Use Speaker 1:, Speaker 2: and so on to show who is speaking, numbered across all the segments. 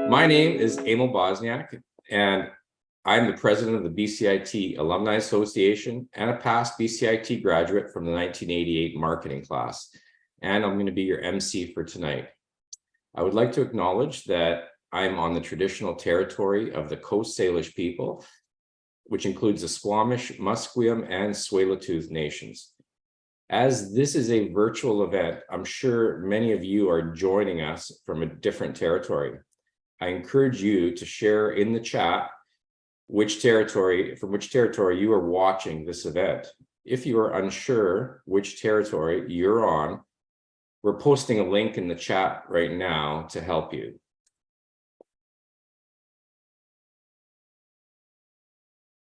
Speaker 1: My name is Emil Bosnjak, and I'm the president of the BCIT Alumni Association and a past BCIT graduate from the 1988 marketing class. And I'm going to be your MC for tonight. I would like to acknowledge that I'm on the traditional territory of the Coast Salish people, which includes the Squamish, Musqueam, and Tsleil-Waututh nations. As this is a virtual event, I'm sure many of you are joining us from a different territory. I encourage you to share in the chat from which territory you are watching this event. If you are unsure which territory you're on, we're posting a link in the chat right now to help you.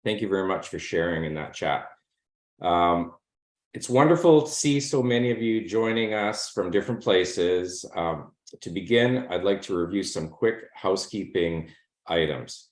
Speaker 1: Thank you very much for sharing in that chat. It's wonderful to see so many of you joining us from different places. To begin, I'd like to review some quick housekeeping items.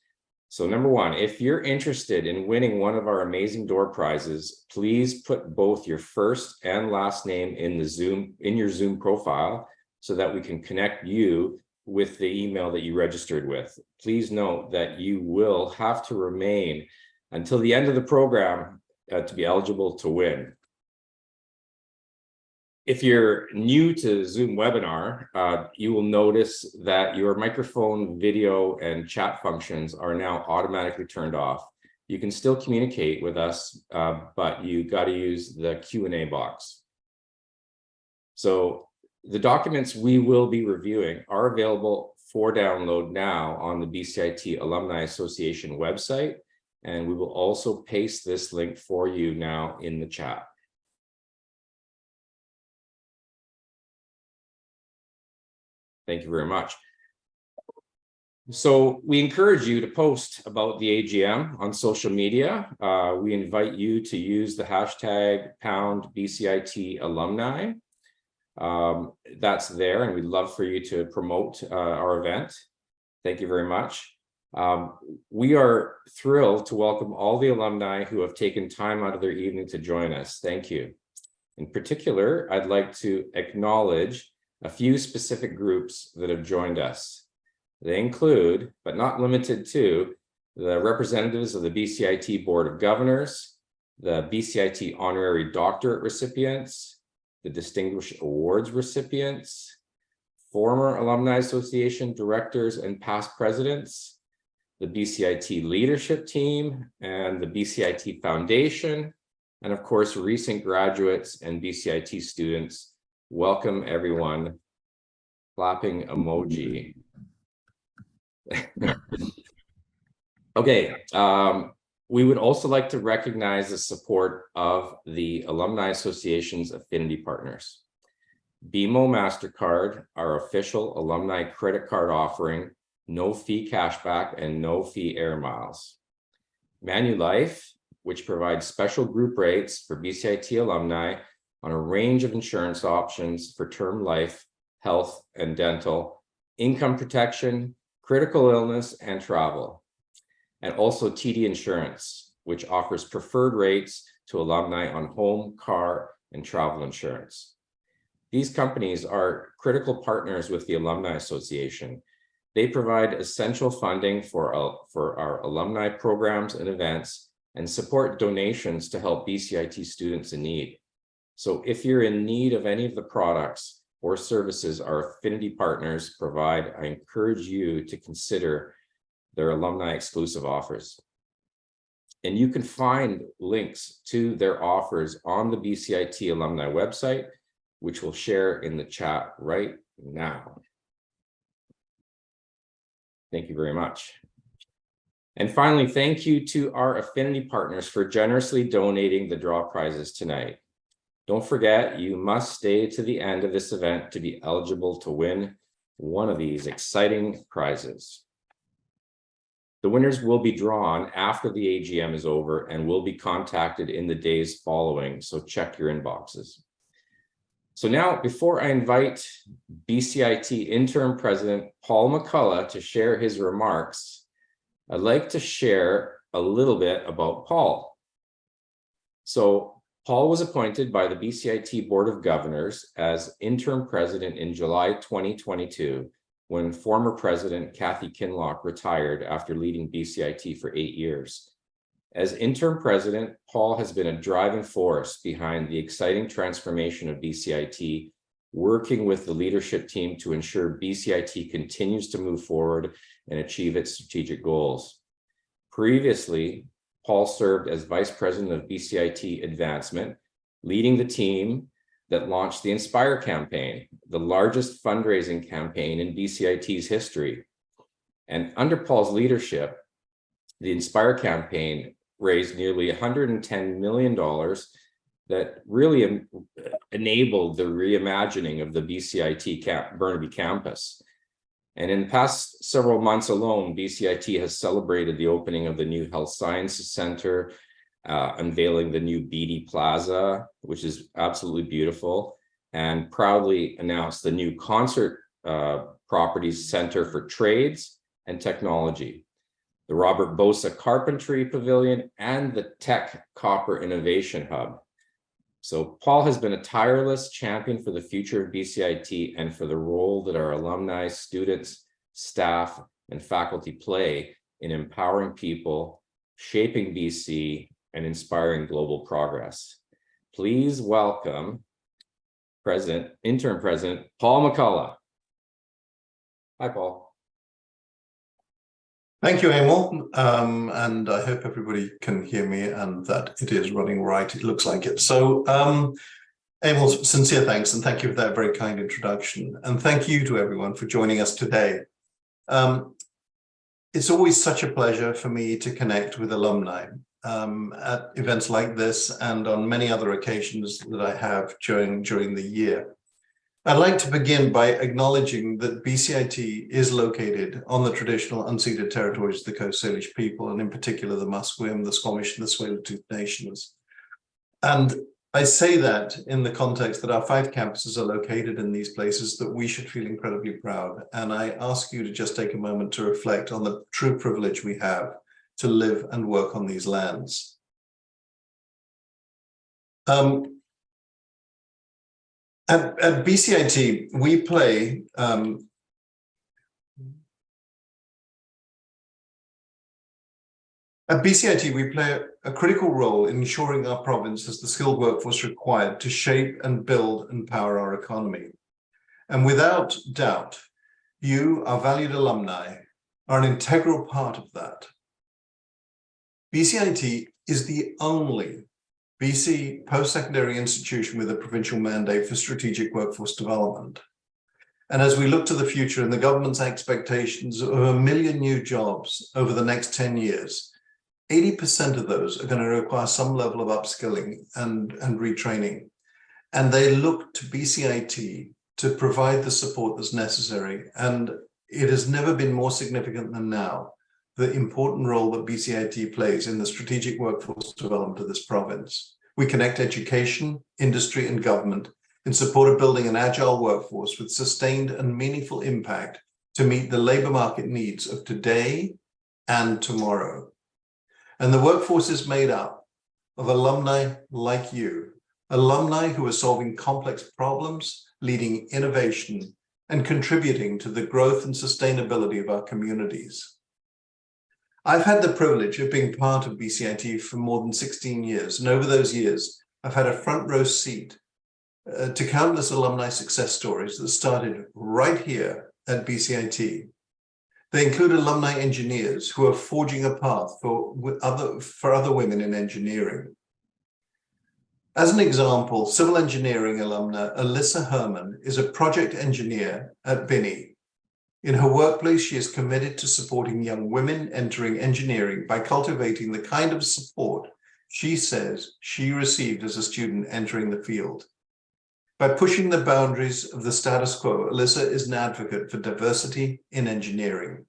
Speaker 1: So number one, if you're interested in winning one of our amazing door prizes, please put both your first and last name in your Zoom profile so that we can connect you with the email that you registered with. Please note that you will have to remain until the end of the program to be eligible to win. If you're new to Zoom webinar, you will notice that your microphone, video, and chat functions are now automatically turned off. You can still communicate with us, but you got to use the Q&A box. So the documents we will be reviewing are available for download now on the BCIT Alumni Association website, and we will also paste this link for you now in the chat. Thank you very much. So we encourage you to post about the AGM on social media. We invite you to use the hashtag #BCIT Alumni. That's there, and we'd love for you to promote our event. Thank you very much. We are thrilled to welcome all the alumni who have taken time out of their evening to join us. Thank you. In particular, I'd like to acknowledge a few specific groups that have joined us. They include, but not limited to, the representatives of the BCIT Board of Governors, the BCIT Honorary Doctorate recipients, the Distinguished Awards recipients, former Alumni Association directors and past presidents, the BCIT leadership team, and the BCIT Foundation, and of course, recent graduates and BCIT students. Welcome, everyone. Clapping emoji. Okay, we would also like to recognize the support of the Alumni Association's affinity partners. BMO MasterCard, our official alumni credit card offering, no fee cashback and no fee air miles. Manulife, which provides special group rates for BCIT alumni on a range of insurance options for term life, health and dental, income protection, critical illness, and travel. And also TD Insurance, which offers preferred rates to alumni on home, car, and travel insurance. These companies are critical partners with the Alumni Association. They provide essential funding for our alumni programs and events and support donations to help BCIT students in need. So if you're in need of any of the products or services our affinity partners provide, I encourage you to consider their alumni exclusive offers. And you can find links to their offers on the BCIT alumni website, which we'll share in the chat right now. Thank you very much. And finally, thank you to our affinity partners for generously donating the draw prizes tonight. Don't forget, you must stay to the end of this event to be eligible to win one of these exciting prizes. The winners will be drawn after the AGM is over and will be contacted in the days following, so check your inboxes. So now, before I invite BCIT Interim President Paul McCullough to share his remarks, I'd like to share a little bit about Paul. So Paul was appointed by the BCIT Board of Governors as interim president in July 2022, when former president Kathy Kinloch retired after leading BCIT for 8 years. As interim president, Paul has been a driving force behind the exciting transformation of BCIT, working with the leadership team to ensure BCIT continues to move forward and achieve its strategic goals. Previously, Paul served as vice president of BCIT Advancement, leading the team that launched the Inspire campaign, the largest fundraising campaign in BCIT's history. And under Paul's leadership, the Inspire campaign raised nearly $110 million that really enabled the reimagining of the BCIT Burnaby campus. And in the past several months alone, BCIT has celebrated the opening of the new Health Sciences Center, unveiling the new BD Plaza, which is absolutely beautiful, and proudly announced the new Concert Properties Center for Trades and Technology, the Robert Bosa Carpentry Pavilion, and the Tech Copper Innovation Hub. So Paul has been a tireless champion for the future of BCIT and for the role that our alumni, students, staff, and faculty play in empowering people, shaping BC, and inspiring global progress. Please welcome Interim President Paul McCullough. Hi, Paul.
Speaker 2: Thank you, Emil, and I hope everybody can hear me and that it is running right. It looks like it. So, Emil, sincere thanks, and thank you for that very kind introduction. And thank you to everyone for joining us today. It's always such a pleasure for me to connect with alumni at events like this and on many other occasions that I have during the year. I'd like to begin by acknowledging that BCIT is located on the traditional unceded territories of the Coast Salish people, and in particular the Musqueam, the Squamish, and the Tsleil-Waututh nations. And I say that in the context that our 5 campuses are located in these places that we should feel incredibly proud. And I ask you to just take a moment to reflect on the true privilege we have to live and work on these lands. At BCIT, we play a critical role in ensuring our province has the skilled workforce required to shape and build and power our economy. And without doubt, you, our valued alumni, are an integral part of that. BCIT is the only BC post-secondary institution with a provincial mandate for strategic workforce development. And as we look to the future and the government's expectations of 1 million new jobs over the next 10 years, 80% of those are going to require some level of upskilling and retraining. And they look to BCIT to provide the support that's necessary. And it has never been more significant than now, the important role that BCIT plays in the strategic workforce development of this province. We connect education, industry, and government in support of building an agile workforce with sustained and meaningful impact to meet the labor market needs of today and tomorrow. And the workforce is made up of alumni like you, alumni who are solving complex problems, leading innovation, and contributing to the growth and sustainability of our communities. I've had the privilege of being part of BCIT for more than 16 years, and over those years, I've had a front row seat to countless alumni success stories that started right here at BCIT. They include alumni engineers who are forging a path for other women in engineering. As an example, civil engineering alumna Alyssa Herman is a project engineer at Binney. In her workplace, she is committed to supporting young women entering engineering by cultivating the kind of support she says she received as a student entering the field. By pushing the boundaries of the status quo, Alyssa is an advocate for diversity in engineering.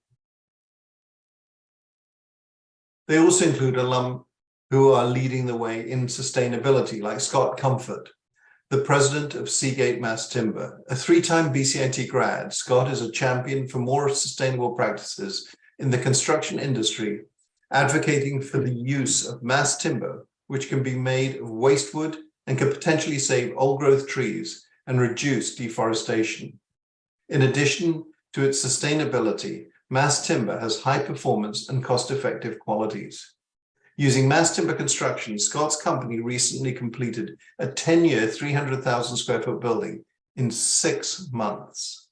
Speaker 2: They also include alum who are leading the way in sustainability, like Scott Comfort, the president of Seagate Mass Timber. A 3-time BCIT grad, Scott is a champion for more sustainable practices in the construction industry, advocating for the use of mass timber, which can be made of waste wood and can potentially save old growth trees and reduce deforestation. In addition to its sustainability, mass timber has high performance and cost-effective qualities. Using mass timber construction, Scott's company recently completed a 10-year, 300,000 square foot building in 6 months.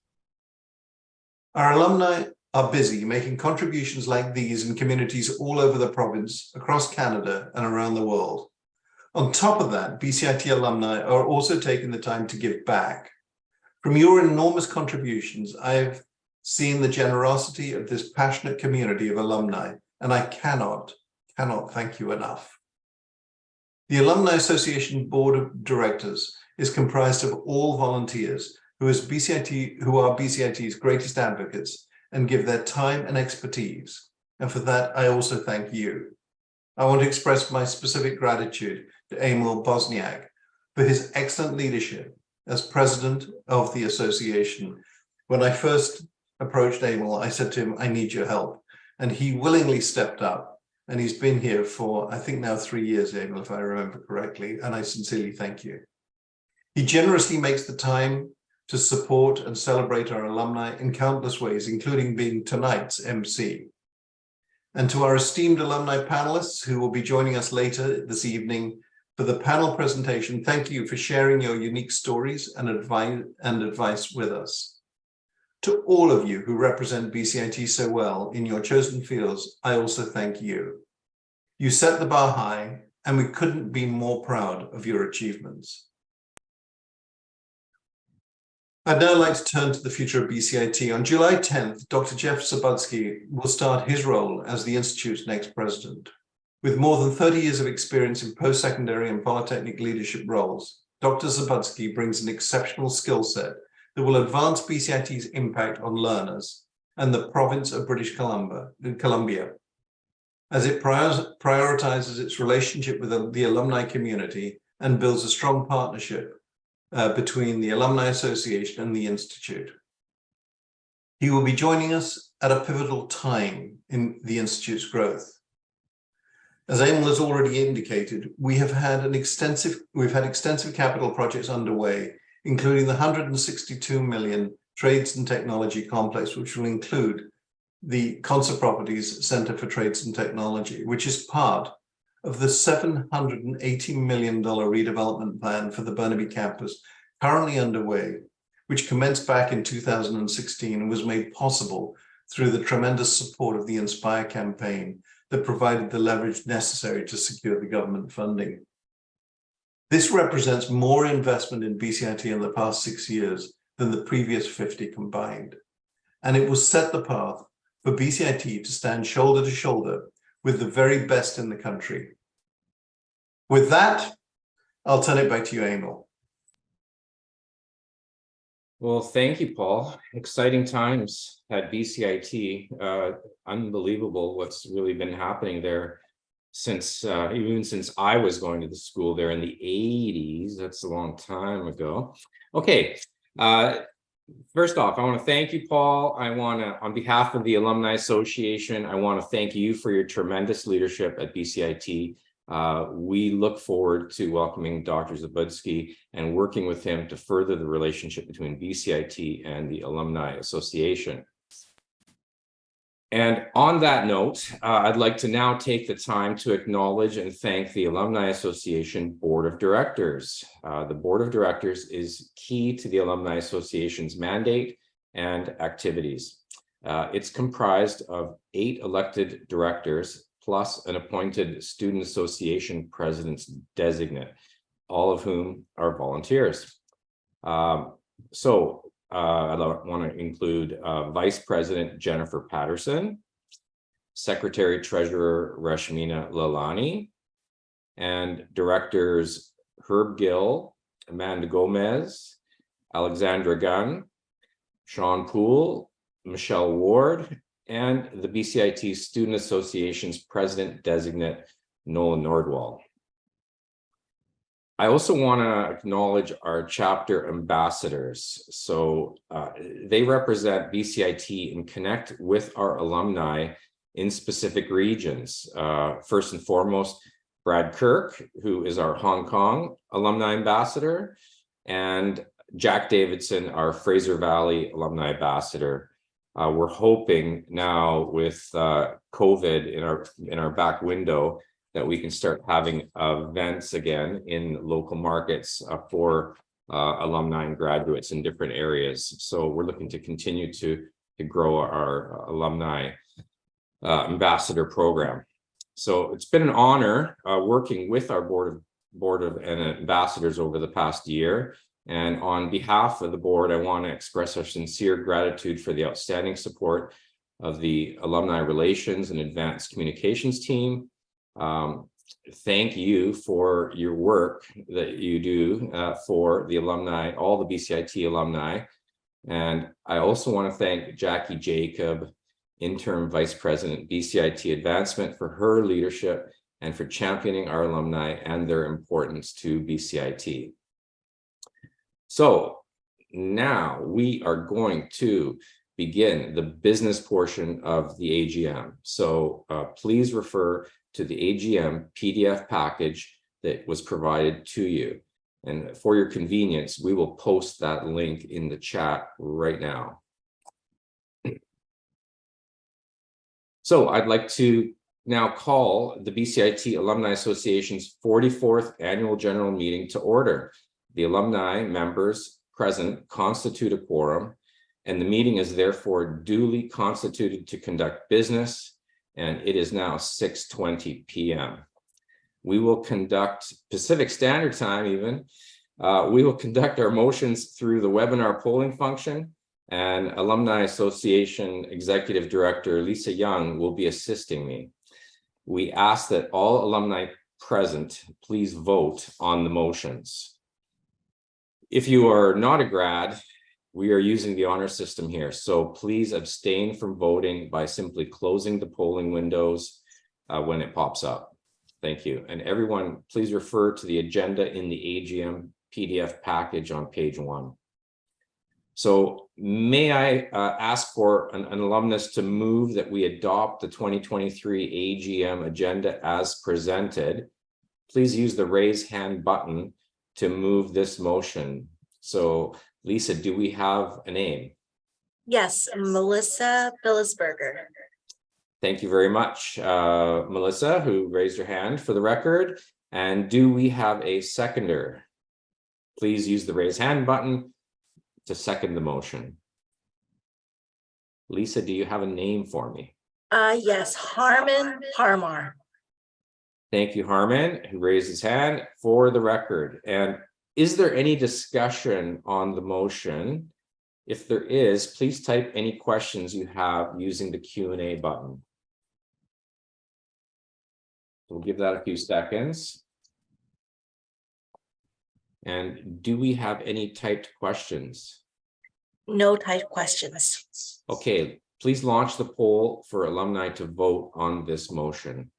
Speaker 2: Our alumni are busy making contributions like these in communities all over the province, across Canada, and around the world. On top of that, BCIT alumni are also taking the time to give back. From your enormous contributions, I've seen the generosity of this passionate community of alumni, and I cannot thank you enough. The Alumni Association Board of Directors is comprised of all volunteers who are BCIT's greatest advocates and give their time and expertise. And for that, I also thank you. I want to express my specific gratitude to Emil Bosnjak for his excellent leadership as president of the association. When I first approached Emil, I said to him, I need your help. And he willingly stepped up. And he's been here for, I think now 3 years, Emil, if I remember correctly. And I sincerely thank you. He generously makes the time to support and celebrate our alumni in countless ways, including being tonight's MC. And to our esteemed alumni panelists who will be joining us later this evening for the panel presentation, thank you for sharing your unique stories and advice with us. To all of you who represent BCIT so well in your chosen fields, I also thank you. You set the bar high, and we couldn't be more proud of your achievements. I'd now like to turn to the future of BCIT. On July 10th, Dr. Jeff Zabudsky will start his role as the Institute's next president. With more than 30 years of experience in post-secondary and polytechnic leadership roles, Dr. Zabudsky brings an exceptional skill set that will advance BCIT's impact on learners and the province of British Columbia, as it prioritizes its relationship with the alumni community and builds a strong partnership between the Alumni Association and the Institute. He will be joining us at a pivotal time in the Institute's growth. As Emil has already indicated, we've had extensive capital projects underway, including the 162 million Trades and Technology Complex, which will include the Concert Properties Center for Trades and Technology, which is part of the $780 million redevelopment plan for the Burnaby campus currently underway, which commenced back in 2016 and was made possible through the tremendous support of the Inspire campaign that provided the leverage necessary to secure the government funding. This represents more investment in BCIT in the past 6 years than the previous 50 combined, and it will set the path for BCIT to stand shoulder to shoulder with the very best in the country. With that, I'll turn it back to you, Emil.
Speaker 1: Well, thank you, Paul. Exciting times at BCIT. Unbelievable what's really been happening there since even since I was going to the school there in the 80s. That's a long time ago. Okay. First off, I want to thank you, Paul. I want to, on behalf of the Alumni Association, I want to thank you for your tremendous leadership at BCIT. We look forward to welcoming Dr. Zabudsky and working with him to further the relationship between BCIT and the Alumni Association. And on that note, I'd like to now take the time to acknowledge and thank the Alumni Association Board of Directors. The Board of Directors is key to the Alumni Association's mandate and activities. It's comprised of 8 elected directors plus an appointed Student Association President's Designate, all of whom are volunteers. I want to include Vice President Jennifer Patterson, Secretary Treasurer Rashmina Lalani, and Directors Herb Gill, Amanda Gomez, Alexandra Gunn, Sean Poole, Michelle Ward, and the BCIT Student Association's President Designate Nolan Nordwall. I also want to acknowledge our chapter ambassadors. So they represent BCIT and connect with our alumni in specific regions. First and foremost, Brad Kirk, who is our Hong Kong Alumni Ambassador, and Jack Davidson, our Fraser Valley Alumni Ambassador. We're hoping now with COVID in our back window that we can start having events again in local markets for alumni and graduates in different areas. So we're looking to continue to grow our alumni ambassador program. So it's been an honor working with our board of ambassadors over the past year. And on behalf of the board, I want to express our sincere gratitude for the outstanding support of the Alumni Relations and Advanced Communications team. Thank you for your work that you do for the alumni, all the BCIT alumni. And I also want to thank Jackie Jacob, Interim Vice President, BCIT Advancement, for her leadership and for championing our alumni and their importance to BCIT. So now we are going to begin the business portion of the AGM. So please refer to the AGM PDF package that was provided to you. And for your convenience, we will post that link in the chat right now. So I'd like to now call the BCIT Alumni Association's 44th Annual General Meeting to order. The alumni members present constitute a quorum, and the meeting is therefore duly constituted to conduct business, and it is now 6:20 p.m. We will conduct Pacific Standard Time even. We will conduct our motions through the webinar polling function, and Alumni Association Executive Director Lisa Young will be assisting me. We ask that all alumni present please vote on the motions. If you are not a grad, we are using the honor system here, so please abstain from voting by simply closing the polling windows when it pops up. Thank you. And everyone, please refer to the agenda in the AGM PDF package on page 1. So may I ask for an alumnus to move that we adopt the 2023 AGM agenda as presented. Please use the raise hand button to move this motion. So Lisa, do we have a name?
Speaker 3: Yes, Melissa Billisberger.
Speaker 1: Thank you very much, Melissa, who raised her hand for the record. And do we have a seconder? Please use the raise hand button to second the motion. Lisa, do you have a name for me?
Speaker 3: Yes, Harmon Parmar.
Speaker 1: Thank you, Harmon, who raised his hand for the record. And is there any discussion on the motion? If there is, please type any questions you have using the Q&A button. We'll give that a few seconds. And do we have any typed questions?
Speaker 3: No typed questions.
Speaker 1: Okay, please launch the poll for alumni to vote on this motion.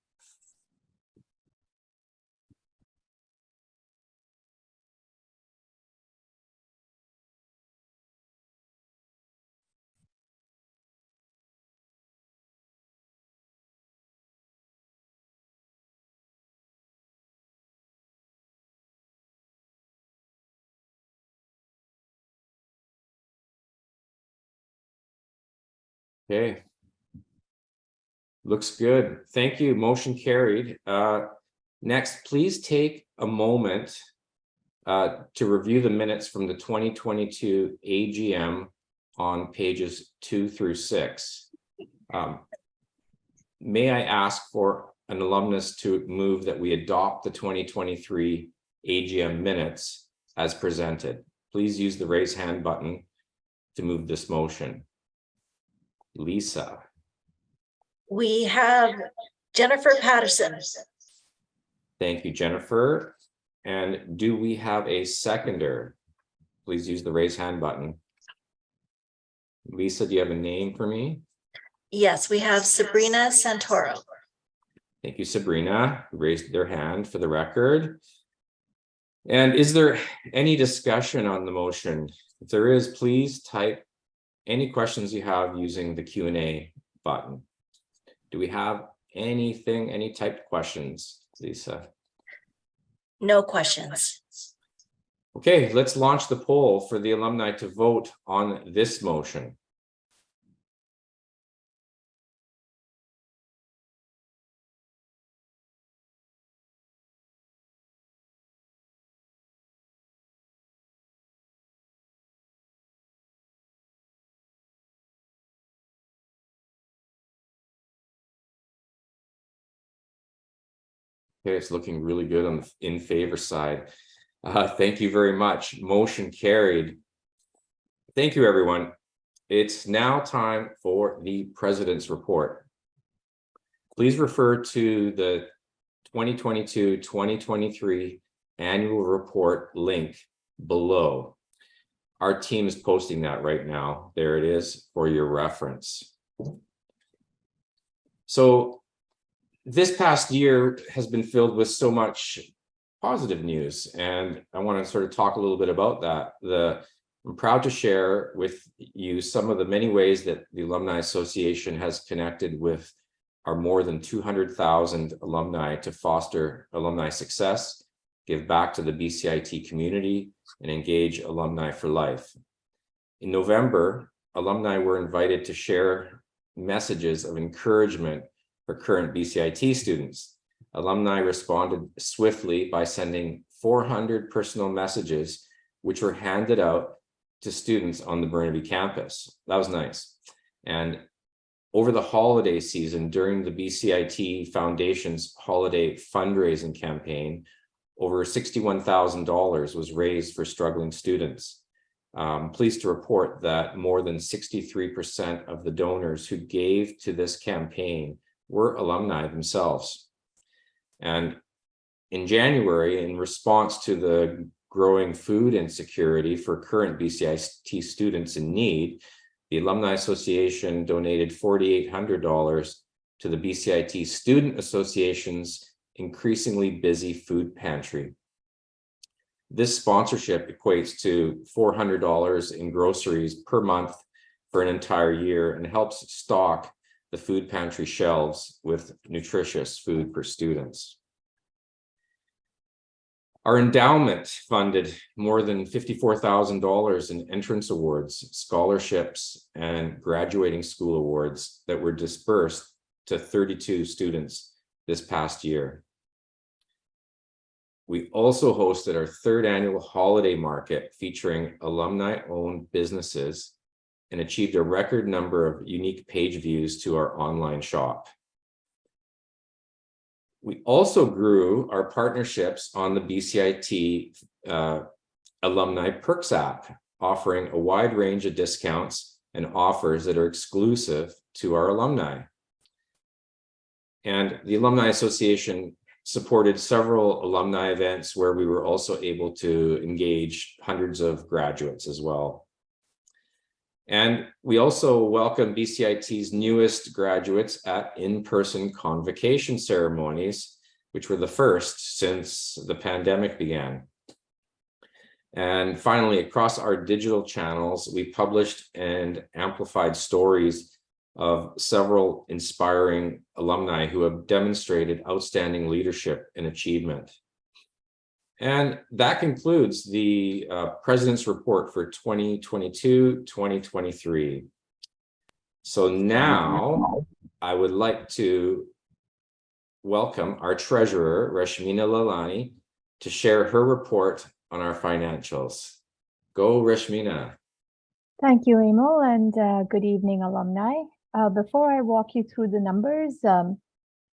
Speaker 1: Okay. Looks good. Thank you. Motion carried. Next, please take a moment to review the minutes from the 2022 AGM on pages 2 through 6. May I ask for an alumnus to move that we adopt the 2023 AGM minutes as presented? Please use the raise hand button to move this motion. Lisa.
Speaker 3: We have Jennifer Patterson.
Speaker 1: Thank you, Jennifer. And do we have a seconder? Please use the raise hand button. Lisa, do you have a name for me?
Speaker 3: Yes, we have Sabrina Santoro.
Speaker 1: Thank you, Sabrina, who raised their hand for the record. And is there any discussion on the motion? If there is, please type any questions you have using the Q&A button. Do we have anything, any typed questions, Lisa?
Speaker 3: No questions.
Speaker 1: Okay, let's launch the poll for the alumni to vote on this motion. Okay, it's looking really good on the in favor side. Thank you very much. Motion carried. Thank you, everyone. It's now time for the President's Report. Please refer to the 2022-2023 annual report link below. Our team is posting that right now. There it is for your reference. So this past year has been filled with so much positive news, and I want to sort of talk a little bit about that. I'm proud to share with you some of the many ways that the Alumni Association has connected with our more than 200,000 alumni to foster alumni success, give back to the BCIT community, and engage alumni for life. In November, alumni were invited to share messages of encouragement for current BCIT students. Alumni responded swiftly by sending 400 personal messages, which were handed out to students on the Burnaby campus. That was nice. And over the holiday season, during the BCIT Foundation's holiday fundraising campaign, over $61,000 was raised for struggling students. Pleased to report that more than 63% of the donors who gave to this campaign were alumni themselves. And in January, in response to the growing food insecurity for current BCIT students in need, the Alumni Association donated $4,800 to the BCIT Student Association's increasingly busy food pantry. This sponsorship equates to $400 in groceries per month for an entire year and helps stock the food pantry shelves with nutritious food for students. Our endowment funded more than $54,000 in entrance awards, scholarships, and graduating school awards that were dispersed to 32 students this past year. We also hosted our third annual holiday market featuring alumni-owned businesses and achieved a record number of unique page views to our online shop. We also grew our partnerships on the BCIT Alumni Perks app, offering a wide range of discounts and offers that are exclusive to our alumni. And the Alumni Association supported several alumni events where we were also able to engage hundreds of graduates as well. And we also welcome BCIT's newest graduates at in-person convocation ceremonies, which were the first since the pandemic began. And finally, across our digital channels, we published and amplified stories of several inspiring alumni who have demonstrated outstanding leadership and achievement. And that concludes the President's Report for 2022-2023. So now I would like to welcome our treasurer, Rashmina Lalani, to share her report on our financials. Go, Rashmina.
Speaker 4: Thank you, Emil, and good evening, alumni. Before I walk you through the numbers,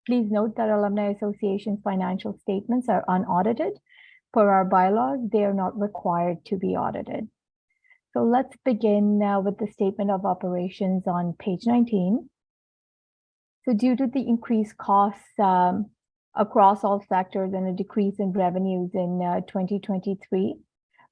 Speaker 4: please note that Alumni Association's financial statements are unaudited. Per our bylaws, they are not required to be audited. So let's begin with the statement of operations on page 19. So due to the increased costs across all sectors and a decrease in revenues in 2023,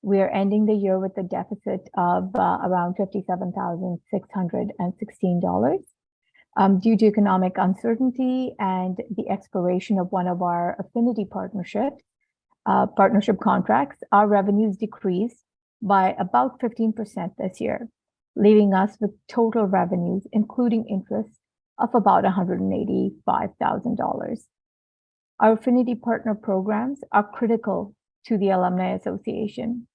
Speaker 4: we are ending the year with a deficit of around $57,616. Due to economic uncertainty and the expiration of one of our affinity partnership contracts, our revenues decreased by about 15% this year, leaving us with total revenues, including interest, of about $185,000. Our affinity partner programs are critical to the Alumni Association.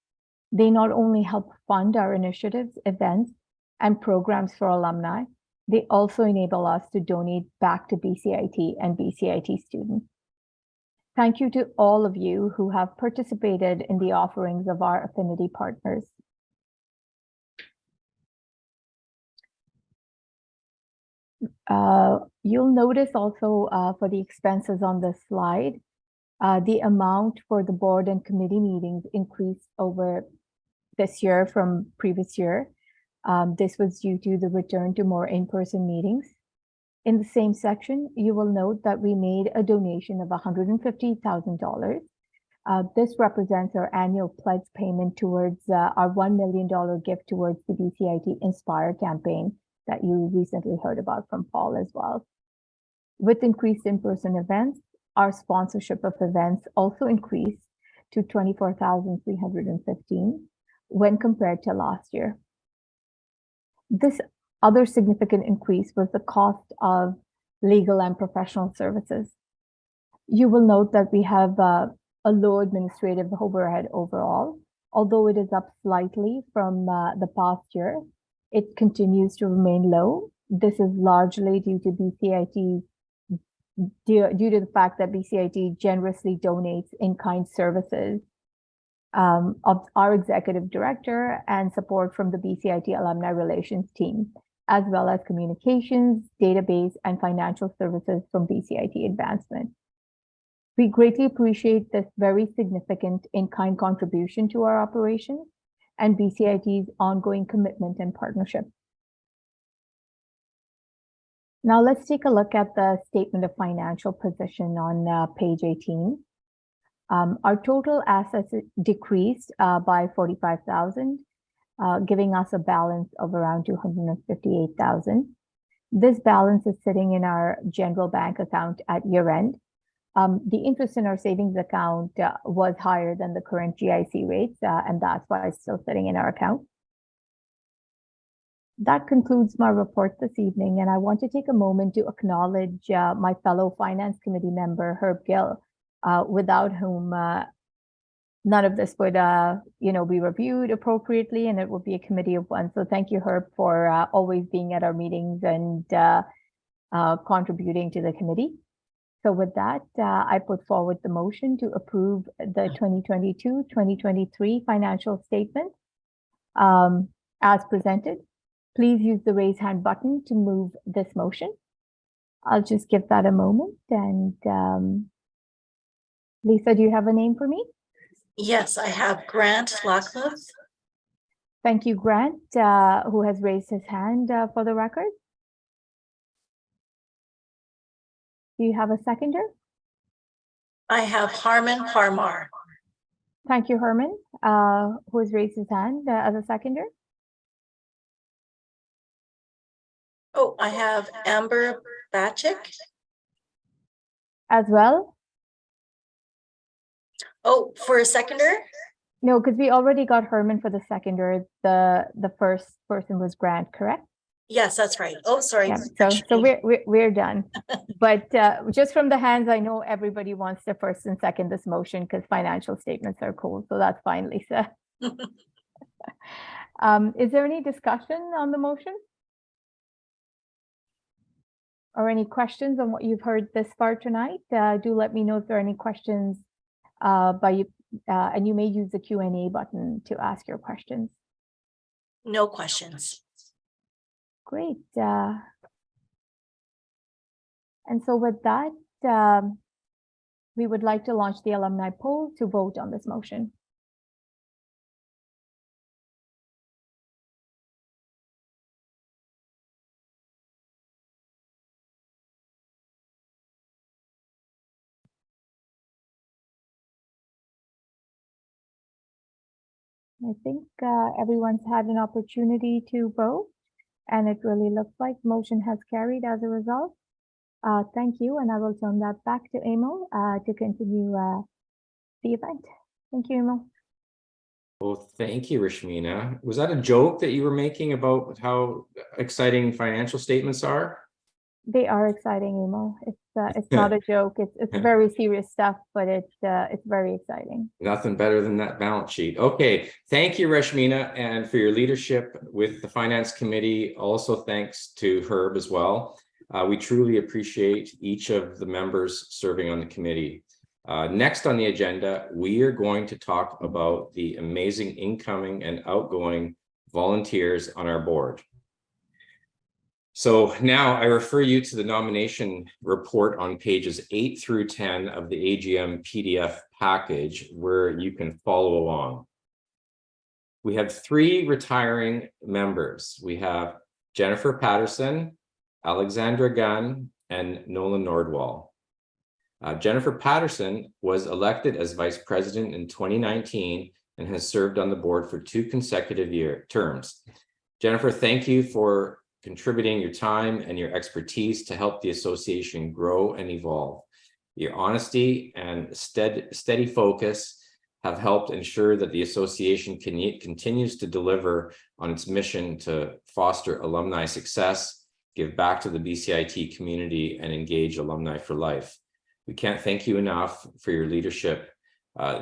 Speaker 4: They not only help fund our initiatives, events, and programs for alumni, they also enable us to donate back to BCIT and BCIT students. Thank you to all of you who have participated in the offerings of our affinity partners. You'll notice also for the expenses on this slide, the amount for the board and committee meetings increased over this year from previous year. This was due to the return to more in-person meetings. In the same section, you will note that we made a donation of $150,000. This represents our annual pledge payment towards our $1 million gift towards the BCIT Inspire campaign that you recently heard about from Paul as well. With increased in-person events, our sponsorship of events also increased to $24,315 when compared to last year. This other significant increase was the cost of legal and professional services. You will note that we have a low administrative overhead overall. Although it is up slightly from the past year, it continues to remain low. This is largely due to BCIT, due to the fact that BCIT generously donates in-kind services of our executive director and support from the BCIT Alumni Relations team, as well as communications, database, and financial services from BCIT Advancement. We greatly appreciate this very significant in-kind contribution to our operations and BCIT's ongoing commitment and partnership. Now let's take a look at the statement of financial position on page 18. Our total assets decreased by $45,000, giving us a balance of around $258,000. This balance is sitting in our general bank account at year end. The interest in our savings account was higher than the current GIC rates, and that's why it's still sitting in our account. That concludes my report this evening, and I want to take a moment to acknowledge my fellow Finance Committee member, Herb Gill, without whom none of this would be reviewed appropriately, and it would be a committee of one. So thank you, Herb, for always being at our meetings and contributing to the committee. So with that, I put forward the motion to approve the 2022-2023 financial statement as presented. Please use the raise hand button to move this motion. I'll just give that a moment. And Lisa, do you have a name for me?
Speaker 3: Yes, I have Grant Lockmuth.
Speaker 4: Thank you, Grant, who has raised his hand for the record. Do you have a seconder?
Speaker 3: I have Harman Parmar.
Speaker 4: Thank you, Herman, who has raised his hand as a seconder.
Speaker 3: Oh, I have Amber Bacik.
Speaker 4: As well?
Speaker 3: Oh, for a seconder?
Speaker 4: No, because we already got Herman for the seconder. The first person was Grant, correct?
Speaker 3: Yes, that's right. Oh, sorry.
Speaker 4: Yeah, so we're done. But just from the hands, I know everybody wants to first and second this motion because financial statements are cool. So that's fine, Lisa. Is there any discussion on the motion? Or any questions on what you've heard this far tonight? Do let me know if there are any questions and you may use the Q&A button to ask your questions.
Speaker 3: No questions.
Speaker 4: Great. And so with that, we would like to launch the alumni poll to vote on this motion. I think everyone's had an opportunity to vote, and it really looks like motion has carried as a result. Thank you, and I will turn that back to Emil to continue the event. Thank you, Emil.
Speaker 1: Well, thank you, Rashmina. Was that a joke that you were making about how exciting financial statements are?
Speaker 4: They are exciting, Emil. It's not a joke. It's very serious stuff, but it's very exciting.
Speaker 1: Nothing better than that balance sheet. Okay, thank you, Rashmina, and for your leadership with the Finance Committee. Also, thanks to Herb as well. We truly appreciate each of the members serving on the committee. Next on the agenda, we are going to talk about the amazing incoming and outgoing volunteers on our board. So now I refer you to the nomination report on pages 8 through 10 of the AGM PDF package, where you can follow along. We have 3 retiring members. We have Jennifer Patterson, Alexandra Gunn, and Nolan Nordwall. Jennifer Patterson was elected as Vice President in 2019 and has served on the board for 2 consecutive terms. Jennifer, thank you for contributing your time and your expertise to help the association grow and evolve. Your honesty and steady focus have helped ensure that the association continues to deliver on its mission to foster alumni success, give back to the BCIT community, and engage alumni for life. We can't thank you enough for your leadership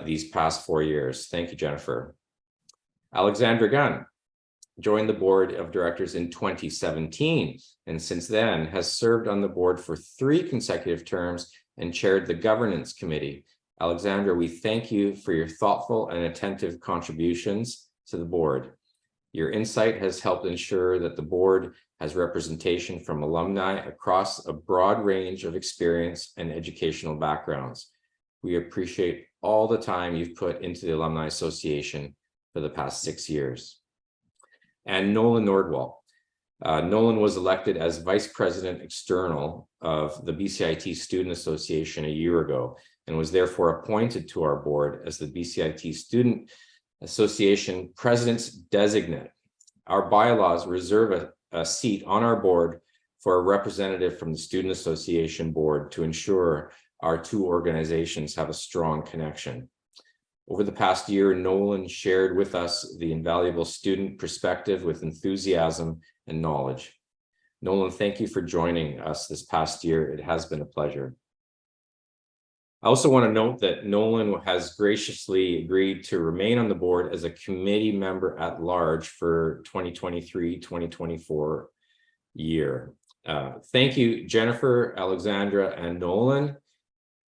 Speaker 1: these past 4 years. Thank you, Jennifer. Alexandra Gunn joined the board of directors in 2017, and since then has served on the board for 3 consecutive terms and chaired the governance committee. Alexandra, we thank you for your thoughtful and attentive contributions to the board. Your insight has helped ensure that the board has representation from alumni across a broad range of experience and educational backgrounds. We appreciate all the time you've put into the Alumni Association for the past 6 years. And Nolan Nordwall. Nolan was elected as Vice President External of the BCIT Student Association a year ago and was therefore appointed to our board as the BCIT Student Association President's Designate. Our bylaws reserve a seat on our board for a representative from the Student Association board to ensure our 2 organizations have a strong connection. Over the past year, Nolan shared with us the invaluable student perspective with enthusiasm and knowledge. Nolan, thank you for joining us this past year. It has been a pleasure. I also want to note that Nolan has graciously agreed to remain on the board as a committee member at large for 2023-2024 year. Thank you, Jennifer, Alexandra, and Nolan.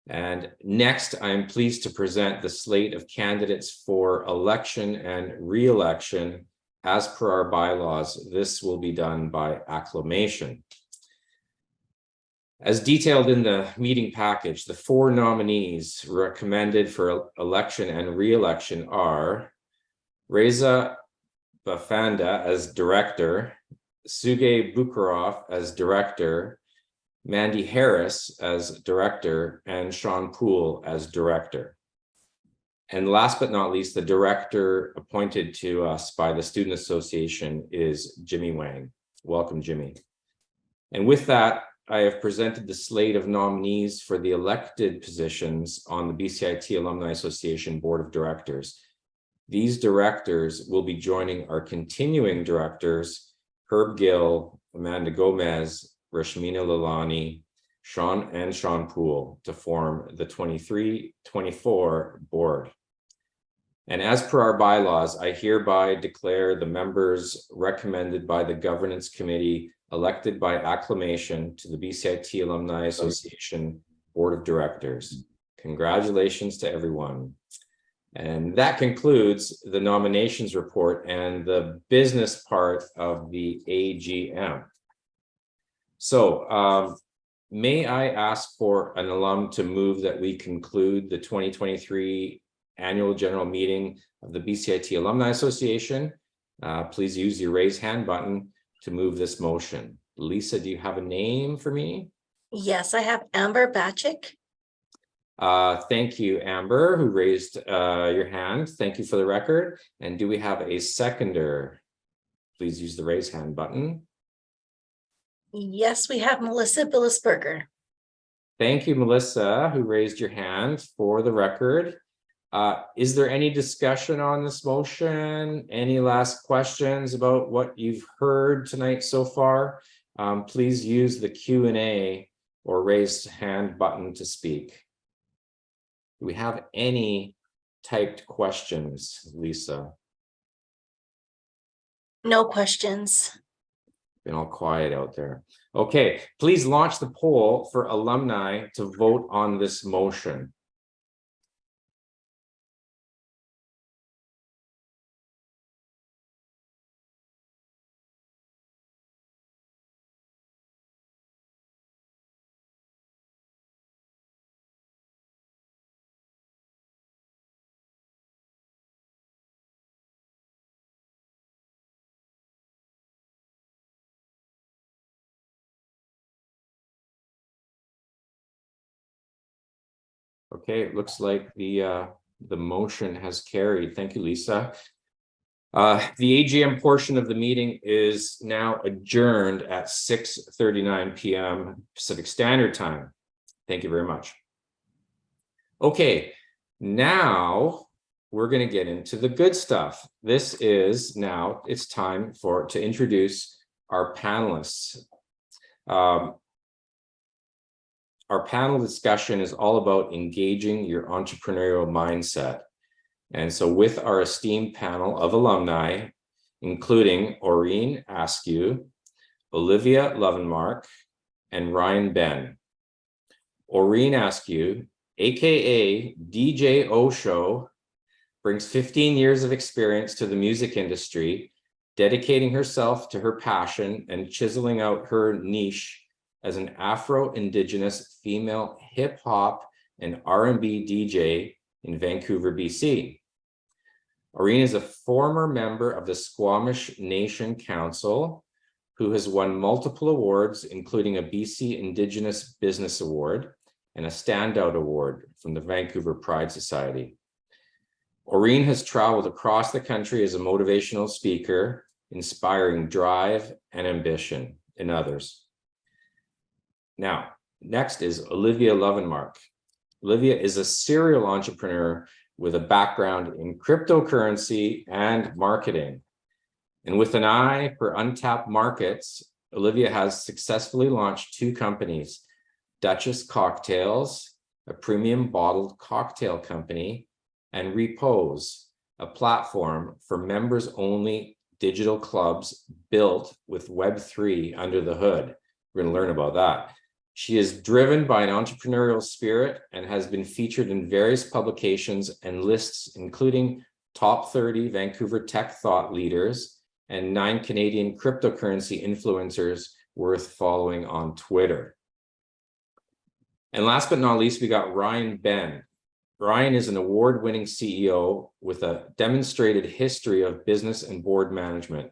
Speaker 1: And next, I'm pleased to present the slate of candidates for election and re-election. As per our bylaws, this will be done by acclamation. As detailed in the meeting package, the 4 nominees recommended for election and re-election are Reza Bafanda as director, Suge Bukharov as director, Mandy Harris as director, and Sean Poole as director. And last but not least, the director appointed to us by the Student Association is Jimmy Wang. Welcome, Jimmy. And with that, I have presented the slate of nominees for the elected positions on the BCIT Alumni Association Board of Directors. These directors will be joining our continuing directors, Herb Gill, Amanda Gomez, Rashmina Lalani, Sean Poole, to form the 23-24 board. And as per our bylaws, I hereby declare the members recommended by the Governance Committee elected by acclamation to the BCIT Alumni Association Board of Directors. Congratulations to everyone. And that concludes the nominations report and the business part of the AGM. So may I ask for an alum to move that we conclude the 2023 annual general meeting of the BCIT Alumni Association? Please use your raise hand button to move this motion. Lisa, do you have a name for me?
Speaker 3: Yes, I have Amber Batchick.
Speaker 1: Thank you, Amber, who raised your hand. Thank you for the record. And do we have a seconder? Please use the raise hand button.
Speaker 3: Yes, we have Melissa Billisberger.
Speaker 1: Thank you, Melissa, who raised your hand for the record. Is there any discussion on this motion? Any last questions about what you've heard tonight so far? please use the Q&A or raised hand button to speak. Do we have any typed questions, Lisa?
Speaker 3: No questions.
Speaker 1: Been all quiet out there. Okay, please launch the poll for alumni to vote on this motion. Okay, it looks like the motion has carried. Thank you, Lisa. The AGM portion of the meeting is now adjourned at 6:39 p.m. Pacific Standard Time. Thank you very much. Okay, now we're going to get into the good stuff. This is now, it's time to introduce our panelists. Our panel discussion is all about engaging your entrepreneurial mindset. And so with our esteemed panel of alumni, including Orene Askew, Olivia Lovenmark, and Ryan Benn. Orene Askew, aka DJ Osho, brings 15 years of experience to the music industry, dedicating herself to her passion and chiseling out her niche as an Afro-Indigenous female hip-hop and R&B DJ in Vancouver, BC. Orene is a former member of the Squamish Nation Council, who has won multiple awards, including a BC Indigenous Business Award and a Standout Award from the Vancouver Pride Society. Orene has traveled across the country as a motivational speaker, inspiring drive and ambition in others. Now, next is Olivia Lovenmark. Olivia is a serial entrepreneur with a background in cryptocurrency and marketing. And with an eye for untapped markets, Olivia has successfully launched 2 companies, Duchess Cocktails, a premium bottled cocktail company, and Repose, a platform for members-only digital clubs built with Web3 under the hood. We're going to learn about that. She is driven by an entrepreneurial spirit and has been featured in various publications and lists, including top 30 Vancouver tech thought leaders and 9 Canadian cryptocurrency influencers worth following on Twitter. And last but not least, we got Ryan Benn. Ryan is an award-winning CEO with a demonstrated history of business and board management.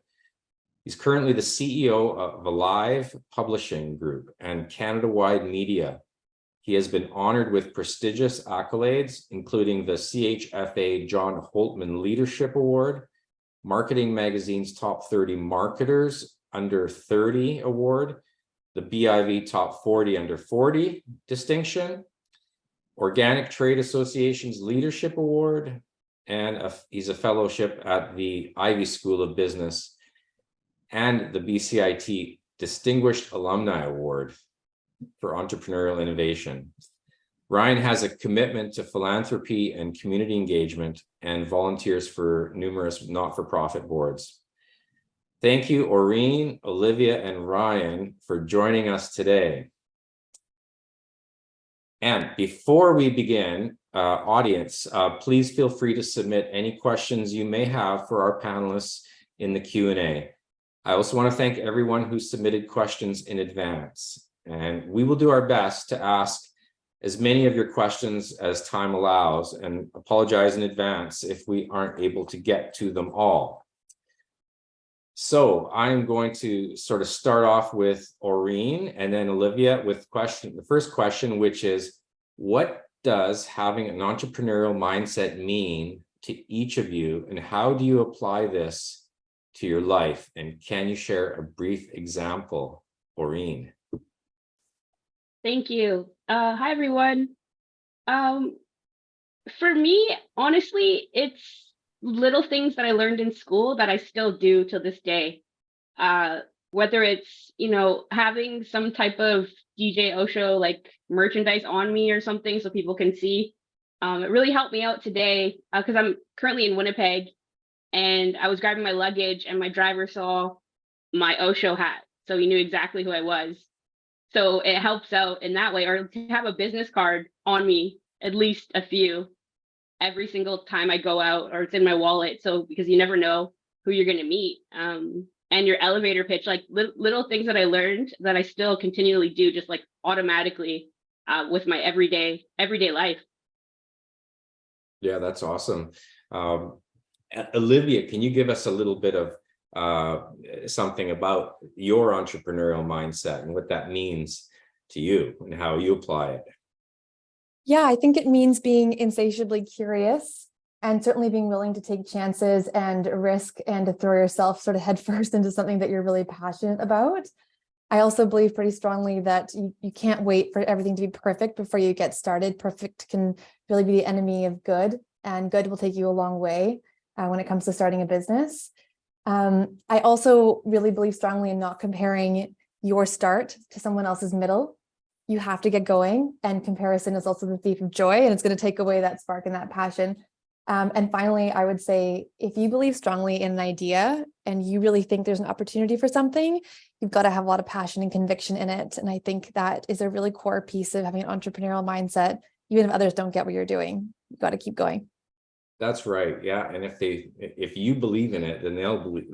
Speaker 1: He's currently the CEO of Alive Publishing Group and Canada-wide media. He has been honored with prestigious accolades, including the CHFA John Holtman Leadership Award, Marketing Magazine's Top 30 Marketers Under 30 Award, the BIV Top 40 Under 40 distinction, Organic Trade Association's Leadership Award, and he's a fellowship at the Ivy School of Business and the BCIT Distinguished Alumni Award for Entrepreneurial Innovation. Ryan has a commitment to philanthropy and community engagement and volunteers for numerous not-for-profit boards. Thank you, Orene, Olivia, and Ryan for joining us today. And before we begin, audience, please feel free to submit any questions you may have for our panelists in the Q&A. I also want to thank everyone who submitted questions in advance, and we will do our best to ask as many of your questions as time allows, and apologize in advance if we aren't able to get to them all. So I'm going to sort of start off with Orene and then Olivia with the first question, which is, what does having an entrepreneurial mindset mean to each of you, and how do you apply this to your life? And can you share a brief example, Orene?
Speaker 5: Thank you. Hi, everyone. For me, honestly, it's little things that I learned in school that I still do to this day. whether it's, having some type of DJ Osho like merchandise on me or something so people can see. It really helped me out today because I'm currently in Winnipeg, and I was grabbing my luggage and my driver saw my Osho hat. So he knew exactly who I was. So it helps out in that way, or to have a business card on me, at least a few, every single time I go out, or it's in my wallet. So because you never know who you're going to meet. And your elevator pitch, like little things that I learned that I still continually do, just like automatically with my everyday life.
Speaker 1: Yeah, that's awesome. Olivia, can you give us a little bit of something about your entrepreneurial mindset and what that means to you and how you apply it?
Speaker 6: Yeah, I think it means being insatiably curious and certainly being willing to take chances and risk and to throw yourself sort of headfirst into something that you're really passionate about. I also believe pretty strongly that you can't wait for everything to be perfect before you get started. Perfect can really be the enemy of good, and good will take you a long way when it comes to starting a business. I also really believe strongly in not comparing your start to someone else's middle. You have to get going, and comparison is also the thief of joy, and it's going to take away that spark and that passion. And finally, I would say, if you believe strongly in an idea and you really think there's an opportunity for something, you've got to have a lot of passion and conviction in it. And I think that is a really core piece of having an entrepreneurial mindset. Even if others don't get what you're doing, you've got to keep going.
Speaker 1: That's right. Yeah. And if you believe in it, then they'll believe,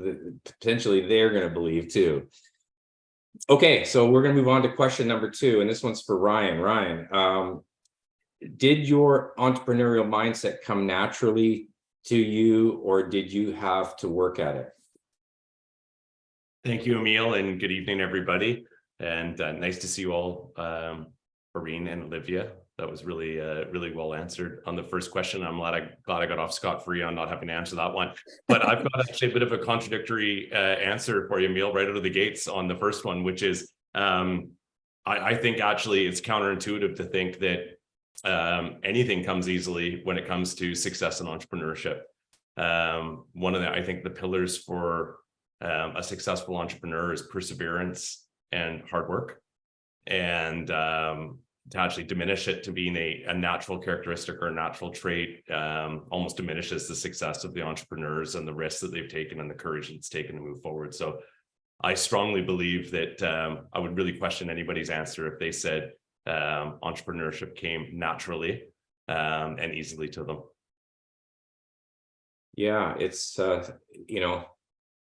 Speaker 1: potentially they're going to believe too. Okay. So we're going to move on to question number 2. And this one's for Ryan. Ryan, did your entrepreneurial mindset come naturally to you, or did you have to work at it?
Speaker 7: Thank you, Emil, and good evening, everybody. And nice to see you all, Orene and Olivia. That was really, really well answered on the first question. I'm glad I got off scot-free on not having to answer that one. But I've got actually a bit of a contradictory answer for you, Emil, right out of the gates on the first one, which is I think actually it's counterintuitive to think that anything comes easily when it comes to success in entrepreneurship. One of the, I think the pillars for a successful entrepreneur is perseverance and hard work. And to actually diminish it to being a natural characteristic or a natural trait almost diminishes the success of the entrepreneurs and the risks that they've taken and the courage that's taken to move forward. So I strongly believe that I would really question anybody's answer if they said entrepreneurship came naturally and easily to them.
Speaker 1: Yeah, it's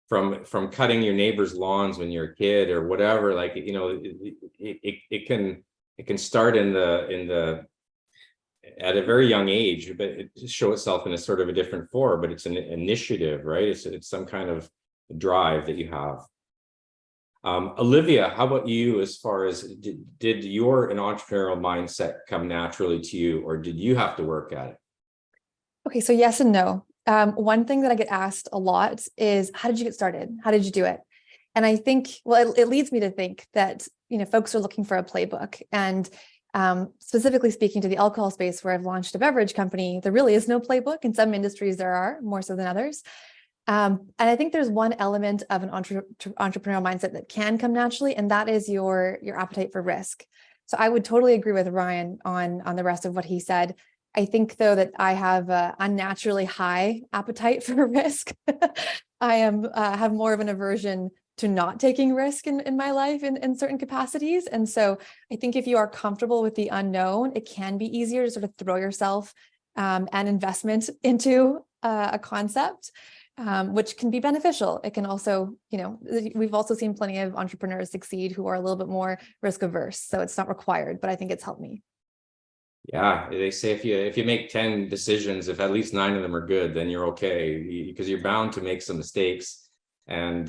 Speaker 1: from cutting your neighbor's lawns when you're a kid or whatever, like it can start in the at a very young age, but it show itself in a sort of a different form. But it's an initiative, right? It's some kind of drive that you have. Olivia, how about you? As far as did your an entrepreneurial mindset come naturally to you, or did you have to work at it?
Speaker 6: Okay, so yes and no. One thing that I get asked a lot is, how did you get started? How did you do it? And I think, well, it leads me to think that, folks are looking for a playbook. And specifically speaking to the alcohol space where I've launched a beverage company, there really is no playbook. In some industries there are, more so than others. And I think there's one element of an entrepreneurial mindset that can come naturally, and that is your appetite for risk. So I would totally agree with Ryan on the rest of what he said. I think, though, that I have a unnaturally high appetite for risk. I have more of an aversion to not taking risk in my life in certain capacities. And so I think if you are comfortable with the unknown, it can be easier to sort of throw yourself and investment into a concept, which can be beneficial. It can also, we've also seen plenty of entrepreneurs succeed who are a little bit more risk averse. So it's not required, but I think it's helped me.
Speaker 1: Yeah, they say if you make 10 decisions, if at least 9 of them are good, then you're okay, because you're bound to make some mistakes. And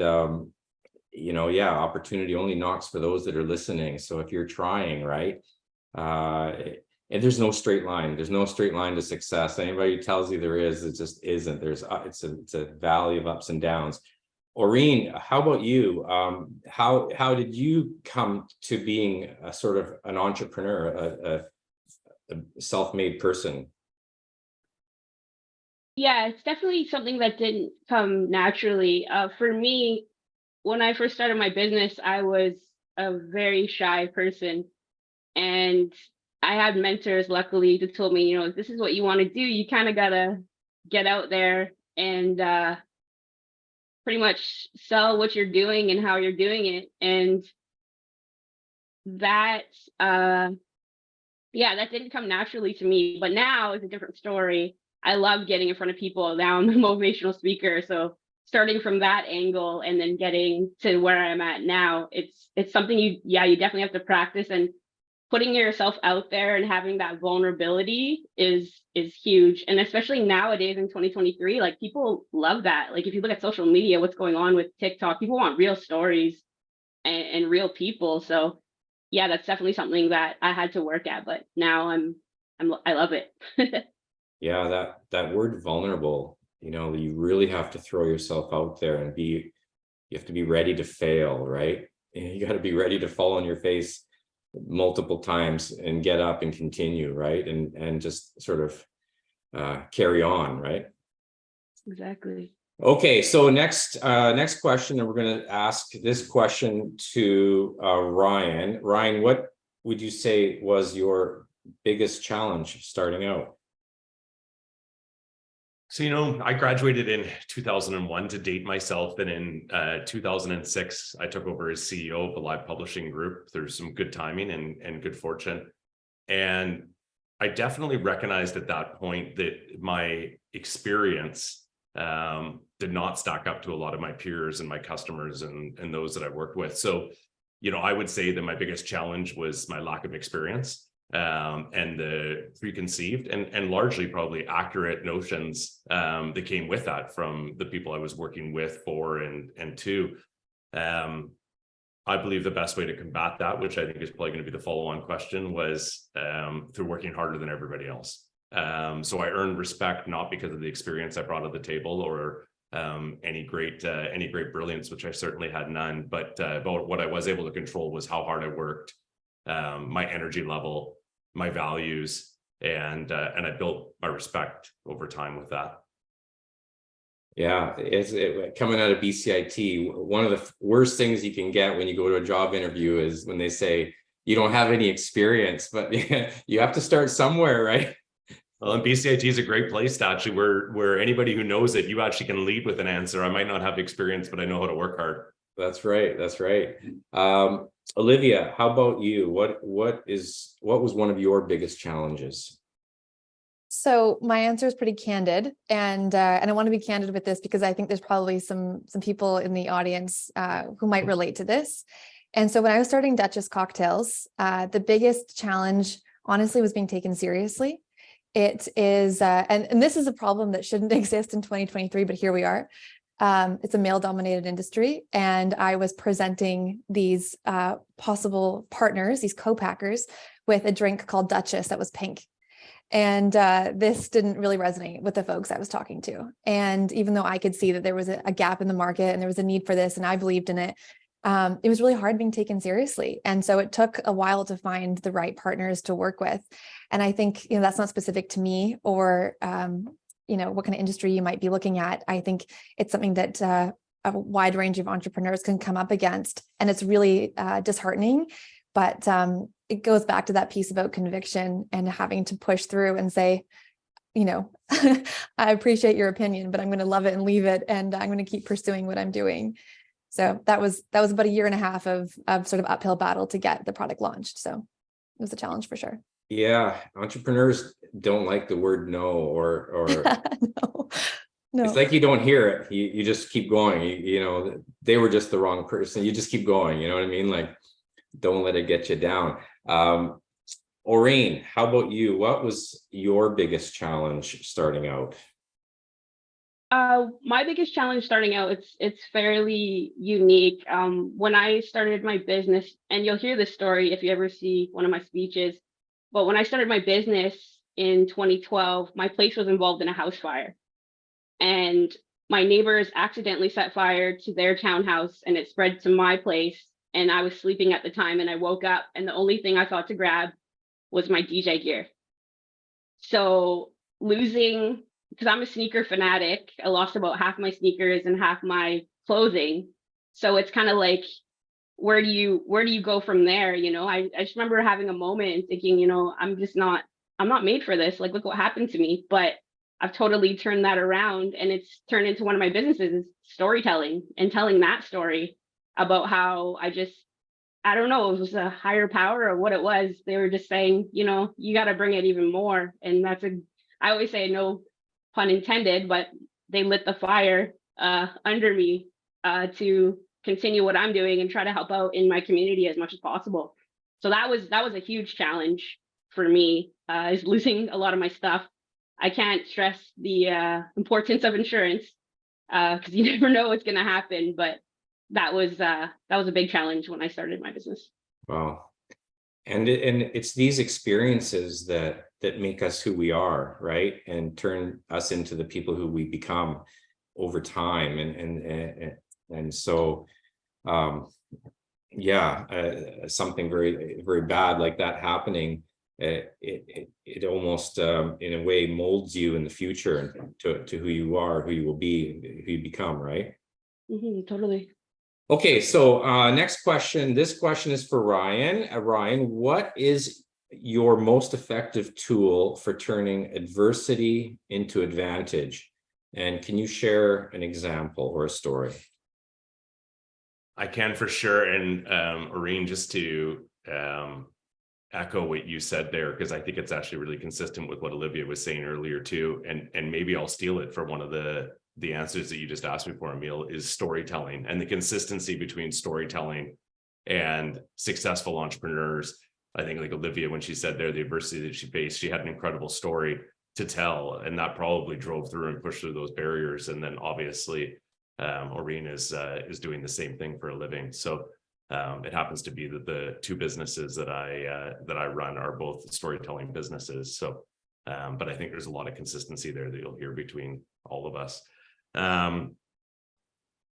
Speaker 1: opportunity only knocks for those that are listening. So if you're trying, right, and there's no straight line. There's no straight line to success. Anybody who tells you there is, it just isn't. It's a valley of ups and downs. Orene, how about you? How did you come to being a sort of an entrepreneur, a self-made person?
Speaker 5: Yeah, it's definitely something that didn't come naturally. For me, when I first started my business, I was a very shy person, and I had mentors, luckily, who told me, if this is what you want to do, you kind of gotta get out there and pretty much sell what you're doing and how you're doing it. And that that didn't come naturally to me, but now it's a different story. I love getting in front of people. Now I'm a motivational speaker, so starting from that angle and then getting to where I'm at now, it's something you definitely have to practice, and putting yourself out there and having that vulnerability is huge. And especially nowadays in 2023, like, people love that. Like, if you look at social media, what's going on with TikTok, people want real stories and real people. So yeah, that's definitely something that I had to work at, but now I love it.
Speaker 1: Yeah, that word vulnerable, you really have to throw yourself out there and you have to be ready to fail, right? You got to be ready to fall on your face multiple times and get up and continue, right? And just sort of carry on, right?
Speaker 5: Exactly.
Speaker 1: Okay, so next question, and we're going to ask this question to Ryan. Ryan, what would you say was your biggest challenge starting out?
Speaker 7: So, I graduated in 2001 to date myself. And in 2006, I took over as CEO of a live publishing group. There's some good timing and good fortune. And I definitely recognized at that point that my experience did not stack up to a lot of my peers and my customers and those that I worked with. So, I would say that my biggest challenge was my lack of experience. And the preconceived and largely probably accurate notions that came with that from the people I was working with, for and to. I believe the best way to combat that, which I think is probably going to be the follow-on question, was through working harder than everybody else. So I earned respect not because of the experience I brought to the table or any great brilliance, which I certainly had none, but what I was able to control was how hard I worked, my energy level, my values, and I built my respect over time with that.
Speaker 1: Yeah, coming out of BCIT, one of the worst things you can get when you go to a job interview is when they say you don't have any experience, but you have to start somewhere, right?
Speaker 7: Well, and BCIT is a great place to actually where anybody who knows it, you actually can lead with an answer. I might not have experience, but I know how to work hard.
Speaker 1: That's right. That's right. Olivia, how about you? What was one of your biggest challenges?
Speaker 6: So my answer is pretty candid, and I want to be candid with this because I think there's probably some people in the audience who might relate to this. And so when I was starting Duchess Cocktails, the biggest challenge, honestly, was being taken seriously. It is, and this is a problem that shouldn't exist in 2023, but here we are. It's a male-dominated industry, and I was presenting these possible partners, these co-packers, with a drink called Duchess that was pink. And this didn't really resonate with the folks I was talking to. And even though I could see that there was a gap in the market and there was a need for this, and I believed in it, it was really hard being taken seriously. And so it took a while to find the right partners to work with. And I think, that's not specific to me or, what kind of industry you might be looking at. I think it's something that a wide range of entrepreneurs can come up against. And it's really disheartening. But it goes back to that piece about conviction and having to push through and say, I appreciate your opinion, but I'm going to love it and leave it. And I'm going to keep pursuing what I'm doing. So that was about a year and a half of sort of uphill battle to get the product launched. So it was a challenge for sure.
Speaker 1: Yeah, entrepreneurs don't like the word no, or
Speaker 6: No.
Speaker 1: It's like you don't hear it. You just keep going. They were just the wrong person. You just keep going. You know what I mean? Like, don't let it get you down. Orene, how about you? What was your biggest challenge starting out?
Speaker 5: My biggest challenge starting out, it's fairly unique. When I started my business, and you'll hear this story if you ever see one of my speeches, but when I started my business in 2012, my place was involved in a house fire. And my neighbors accidentally set fire to their townhouse, and it spread to my place. And I was sleeping at the time, and I woke up, and the only thing I thought to grab was my DJ gear. So losing, because I'm a sneaker fanatic, I lost about half my sneakers and half my clothing. So it's kind of like, where do you go from there? I just remember having a moment and thinking, I'm not made for this. Like, look what happened to me. But I've totally turned that around, and it's turned into one of my businesses, is storytelling, and telling that story about how I don't know, it was a higher power or what it was. They were just saying, you got to bring it even more. And I always say, no pun intended, but they lit the fire under me to continue what I'm doing and try to help out in my community as much as possible. So that was a huge challenge for me, is losing a lot of my stuff. I can't stress the importance of insurance, because you never know what's going to happen. But that was a big challenge when I started my business.
Speaker 1: Wow. And it's these experiences that make us who we are, right? And turn us into the people who we become over time. And so, something very, very bad like that happening, it almost in a way molds you in the future to who you are, who you will be, who you become, right?
Speaker 5: Totally.
Speaker 1: Okay, so next question. This question is for Ryan. Ryan, what is your most effective tool for turning adversity into advantage? And can you share an example or a story?
Speaker 7: I can, for sure. And Orene, just to echo what you said there, because I think it's actually really consistent with what Olivia was saying earlier too. And maybe I'll steal it for one of the answers that you just asked me for, Emil, is storytelling, and the consistency between storytelling and successful entrepreneurs. I think, like Olivia, when she said there, the adversity that she faced, she had an incredible story to tell, and that probably drove through and pushed through those barriers. And then obviously Orene is doing the same thing for a living. So it happens to be that the two businesses that I run are both storytelling businesses. So but I think there's a lot of consistency there that you'll hear between all of us.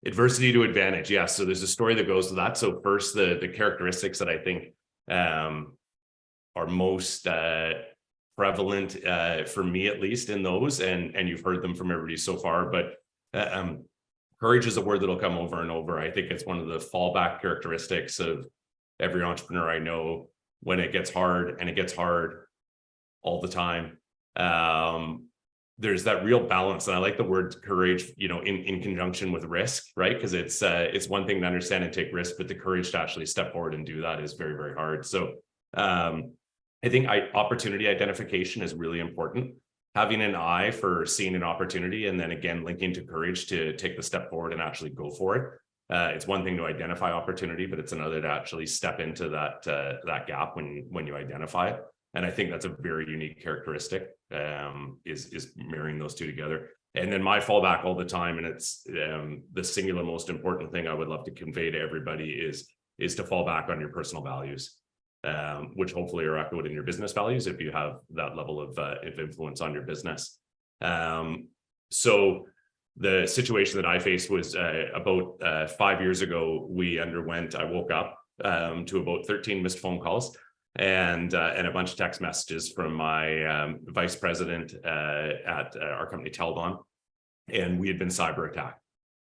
Speaker 7: Adversity to advantage. Yeah. So there's a story that goes with that. So first, the characteristics that I think are most prevalent for me, at least, in those, and you've heard them from everybody so far, but courage is a word that'll come over and over. I think it's one of the fallback characteristics of every entrepreneur I know when it gets hard, and it gets hard all the time. There's that real balance, and I like the word courage, in conjunction with risk, right? Because it's one thing to understand and take risk, but the courage to actually step forward and do that is very, very hard. So I think opportunity identification is really important. Having an eye for seeing an opportunity, and then again linking to courage to take the step forward and actually go for it. It's one thing to identify opportunity, but it's another to actually step into that gap when you identify it. And I think that's a very unique characteristic, is marrying those two together. And then my fallback all the time, and it's the singular most important thing I would love to convey to everybody is to fall back on your personal values, which hopefully are echoed in your business values if you have that level of influence on your business. So the situation that I faced was about 5 years ago. I woke up to about 13 missed phone calls and a bunch of text messages from my vice president at our company Teldon, and we had been cyber attacked,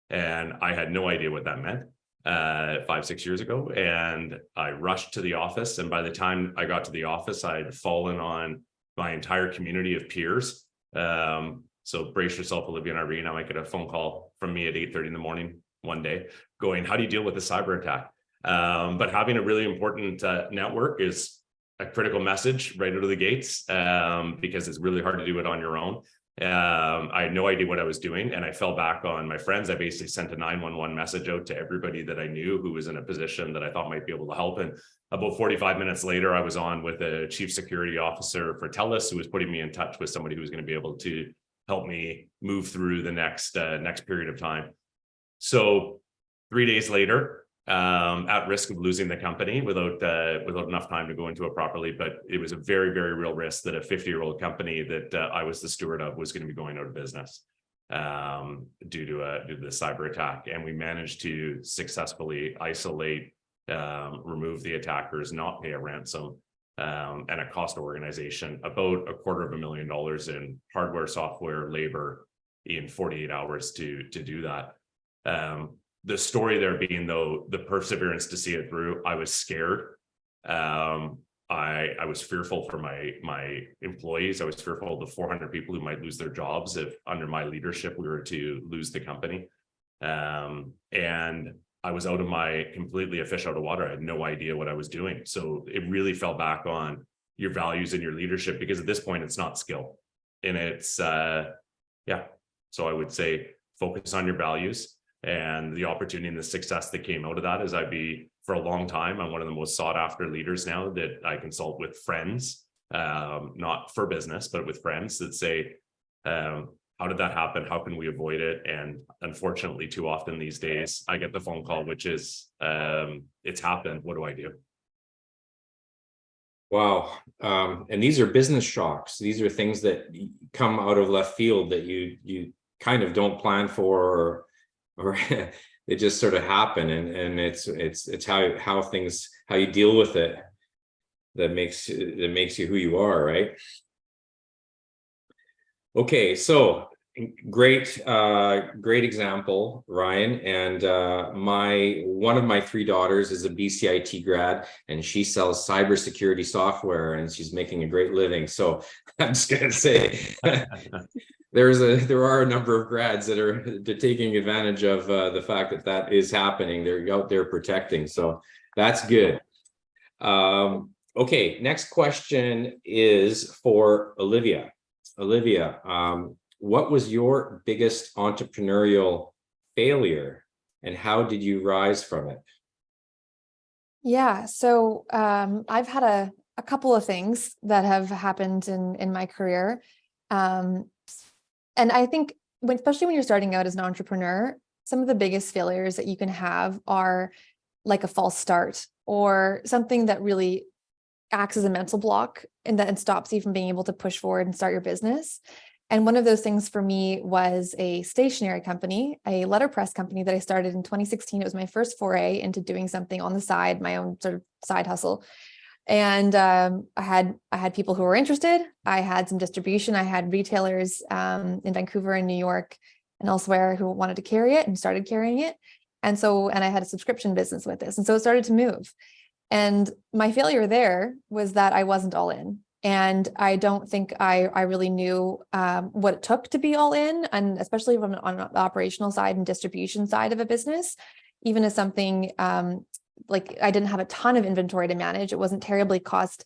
Speaker 7: and I had no idea what that meant 5-6 years ago. And I rushed to the office, and by the time I got to the office, I had fallen on my entire community of peers. So brace yourself, Olivia and Orene. I might get a phone call from me at 8:30 in the morning one day going, how do you deal with a cyber attack? But having a really important network is a critical message right out of the gates, because it's really hard to do it on your own. I had no idea what I was doing, and I fell back on my friends. I basically sent a 911 message out to everybody that I knew who was in a position that I thought might be able to help. And about 45 minutes later, I was on with a chief security officer for TELUS, who was putting me in touch with somebody who was going to be able to help me move through the next period of time. So 3 days later, at risk of losing the company without enough time to go into it properly, but it was a very, very real risk that a 50-year-old company that I was the steward of was going to be going out of business due to the cyber attack. And we managed to successfully isolate, remove the attackers, not pay a ransom, and it cost the organization about $250,000 in hardware, software, labor in 48 hours to do that. the story there being, though, the perseverance to see it through. I was scared. I was fearful for my employees. I was fearful of the 400 people who might lose their jobs if under my leadership we were to lose the company. And I was completely a fish out of water. I had no idea what I was doing. So it really fell back on your values and your leadership, because at this point it's not skill, and it's So I would say focus on your values, and the opportunity and the success that came out of that is for a long time, I'm one of the most sought after leaders now that I consult with friends, not for business, but with friends that say, how did that happen? How can we avoid it? And unfortunately, too often these days, I get the phone call, which is, it's happened. What do I do?
Speaker 1: Wow. And these are business shocks. These are things that come out of left field that you kind of don't plan for, or they just sort of happen. And it's how you deal with it that makes you who you are, right? Okay, so great example, Ryan. And one of my 3 daughters is a BCIT grad, and she sells cybersecurity software, and she's making a great living. So I'm just gonna say there are a number of grads they're taking advantage of the fact that is happening. They're out there protecting, so that's good. Okay, next question is for Olivia. Olivia, what was your biggest entrepreneurial failure, and how did you rise from it?
Speaker 6: Yeah, so I've had a couple of things that have happened in my career. And I think especially when you're starting out as an entrepreneur, some of the biggest failures that you can have are like a false start, or something that really acts as a mental block and stops you from being able to push forward and start your business. And one of those things for me was a stationery company, a letterpress company that I started in 2016. It was my first foray into doing something on the side, my own sort of side hustle. And I had people who were interested. I had some distribution. I had retailers in Vancouver and New York and elsewhere who wanted to carry it and started carrying it. And I had a subscription business with this. And so it started to move. And my failure there was that I wasn't all in. And I don't think I really knew what it took to be all in, and especially on the operational side and distribution side of a business, even as something like I didn't have a ton of inventory to manage. It wasn't terribly cost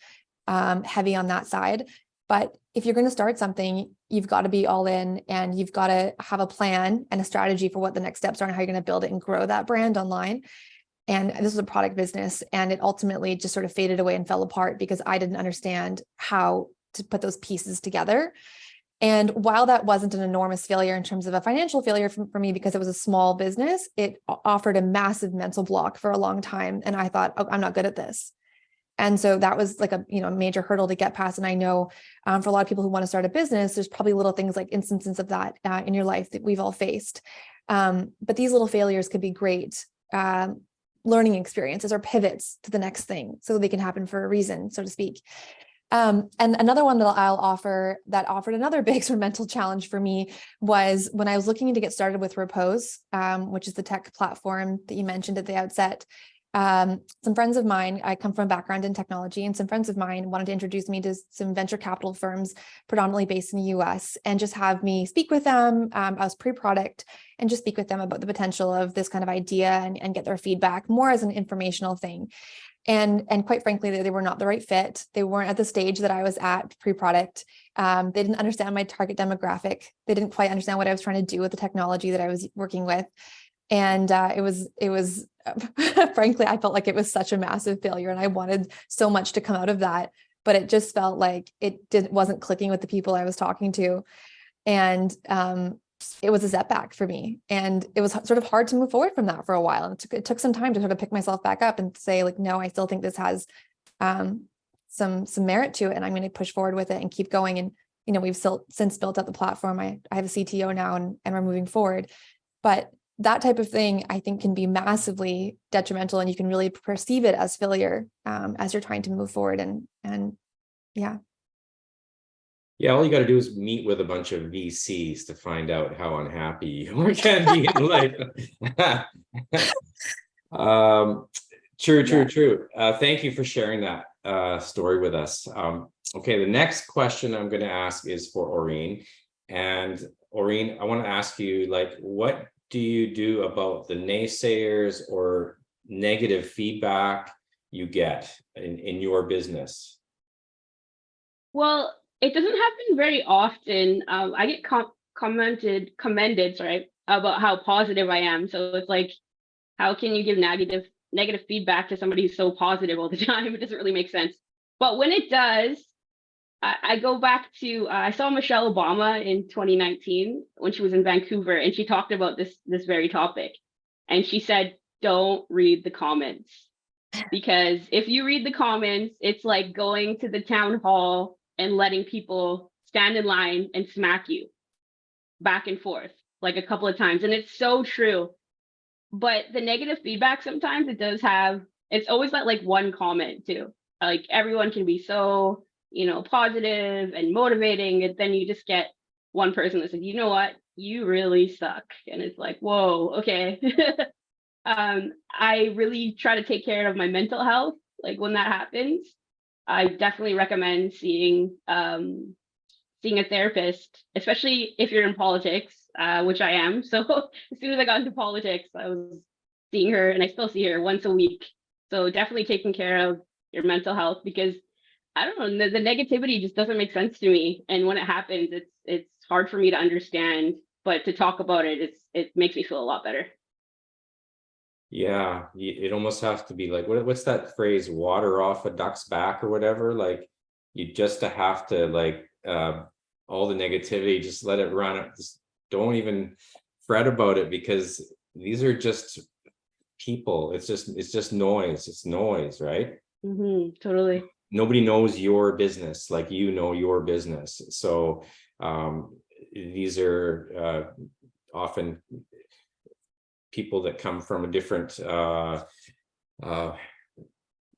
Speaker 6: heavy on that side. But if you're going to start something, you've got to be all in, and you've got to have a plan and a strategy for what the next steps are and how you're going to build it and grow that brand online. And this was a product business, and it ultimately just sort of faded away and fell apart because I didn't understand how to put those pieces together. And while that wasn't an enormous failure in terms of a financial failure for me, because it was a small business, it offered a massive mental block for a long time. And I thought, oh, I'm not good at this. And so that was like a major hurdle to get past. And I know for a lot of people who want to start a business, there's probably little things like instances of that in your life that we've all faced. But these little failures could be great learning experiences or pivots to the next thing, so they can happen for a reason, so to speak. And another one that I'll offer that offered another big sort of mental challenge for me was when I was looking to get started with Repose, which is the tech platform that you mentioned at the outset. Some friends of mine, I come from a background in technology, and some friends of mine wanted to introduce me to some venture capital firms predominantly based in the US, and just have me speak with them. I was pre-product, and just speak with them about the potential of this kind of idea and get their feedback more as an informational thing. And quite frankly, they were not the right fit. They weren't at the stage that I was at pre-product. They didn't understand my target demographic. They didn't quite understand what I was trying to do with the technology that I was working with. And it was frankly, I felt like it was such a massive failure, and I wanted so much to come out of that, but it just felt like it wasn't clicking with the people I was talking to. And it was a setback for me, and it was sort of hard to move forward from that for a while. And it took some time to sort of pick myself back up and say, like, no, I still think this has some merit to it, and I'm going to push forward with it and keep going. And we've since built up the platform. I have a CTO now, and we're moving forward. But that type of thing, I think, can be massively detrimental, and you can really perceive it as failure as you're trying to move forward. And yeah.
Speaker 1: Yeah, all you got to do is meet with a bunch of VCs to find out how unhappy you can be in life. True. Thank you for sharing that story with us. Okay, the next question I'm going to ask is for Orene. And Orene, I want to ask you, like, what do you do about the naysayers or negative feedback you get in your business?
Speaker 5: Well, it doesn't happen very often. I get commended, sorry, about how positive I am. So it's like, how can you give negative feedback to somebody who's so positive all the time? It doesn't really make sense. But when it does, I go back to I saw Michelle Obama in 2019 when she was in Vancouver, and she talked about this very topic. And she said, don't read the comments, because if you read the comments, it's like going to the town hall and letting people stand in line and smack you back and forth like a couple of times. And it's so true. But the negative feedback, sometimes it's always that like one comment too. Like everyone can be so, positive and motivating. And then you just get one person that says, you know what, you really suck. And it's like, whoa, okay. I really try to take care of my mental health. Like when that happens, I definitely recommend seeing a therapist, especially if you're in politics, which I am. So as soon as I got into politics, I was seeing her, and I still see her once a week. So definitely taking care of your mental health, because I don't know, the negativity just doesn't make sense to me. And when it happens, it's hard for me to understand, but to talk about it, it makes me feel a lot better.
Speaker 1: Yeah, it almost has to be like, what's that phrase, water off a duck's back or whatever? Like, you just have to, like, all the negativity, just let it run. Just don't even fret about it, because these are just people. It's just noise. It's noise, right?
Speaker 5: Totally.
Speaker 1: Nobody knows your business like you know your business. So these are often people that come from a different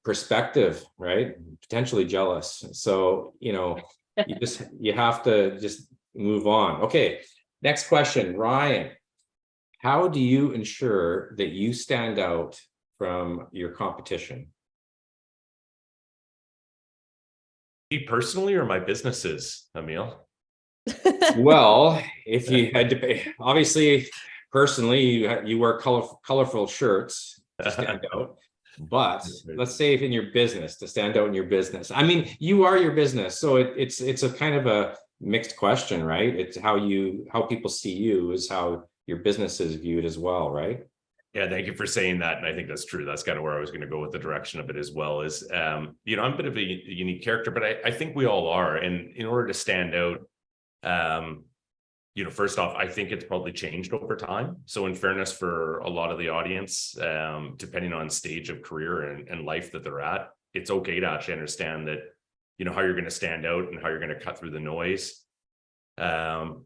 Speaker 1: perspective, right? Potentially jealous. So, you have to just move on. Okay, next question, Ryan. How do you ensure that you stand out from your competition?
Speaker 7: Me personally, or my businesses, Emil?
Speaker 1: Well, if you had to pay, obviously, personally, you wear colorful shirts to stand out. But let's say if in your business, to stand out in your business. I mean, you are your business, so it's a kind of a mixed question, right? It's how people see you is how your business is viewed as well, right?
Speaker 7: Yeah, thank you for saying that. And I think that's true. That's kind of where I was going to go with the direction of it as well. Is I'm a bit of a unique character, but I think we all are. And in order to stand out, first off, I think it's probably changed over time. So in fairness for a lot of the audience, depending on stage of career and life that they're at, it's okay to actually understand that, how you're going to stand out and how you're going to cut through the noise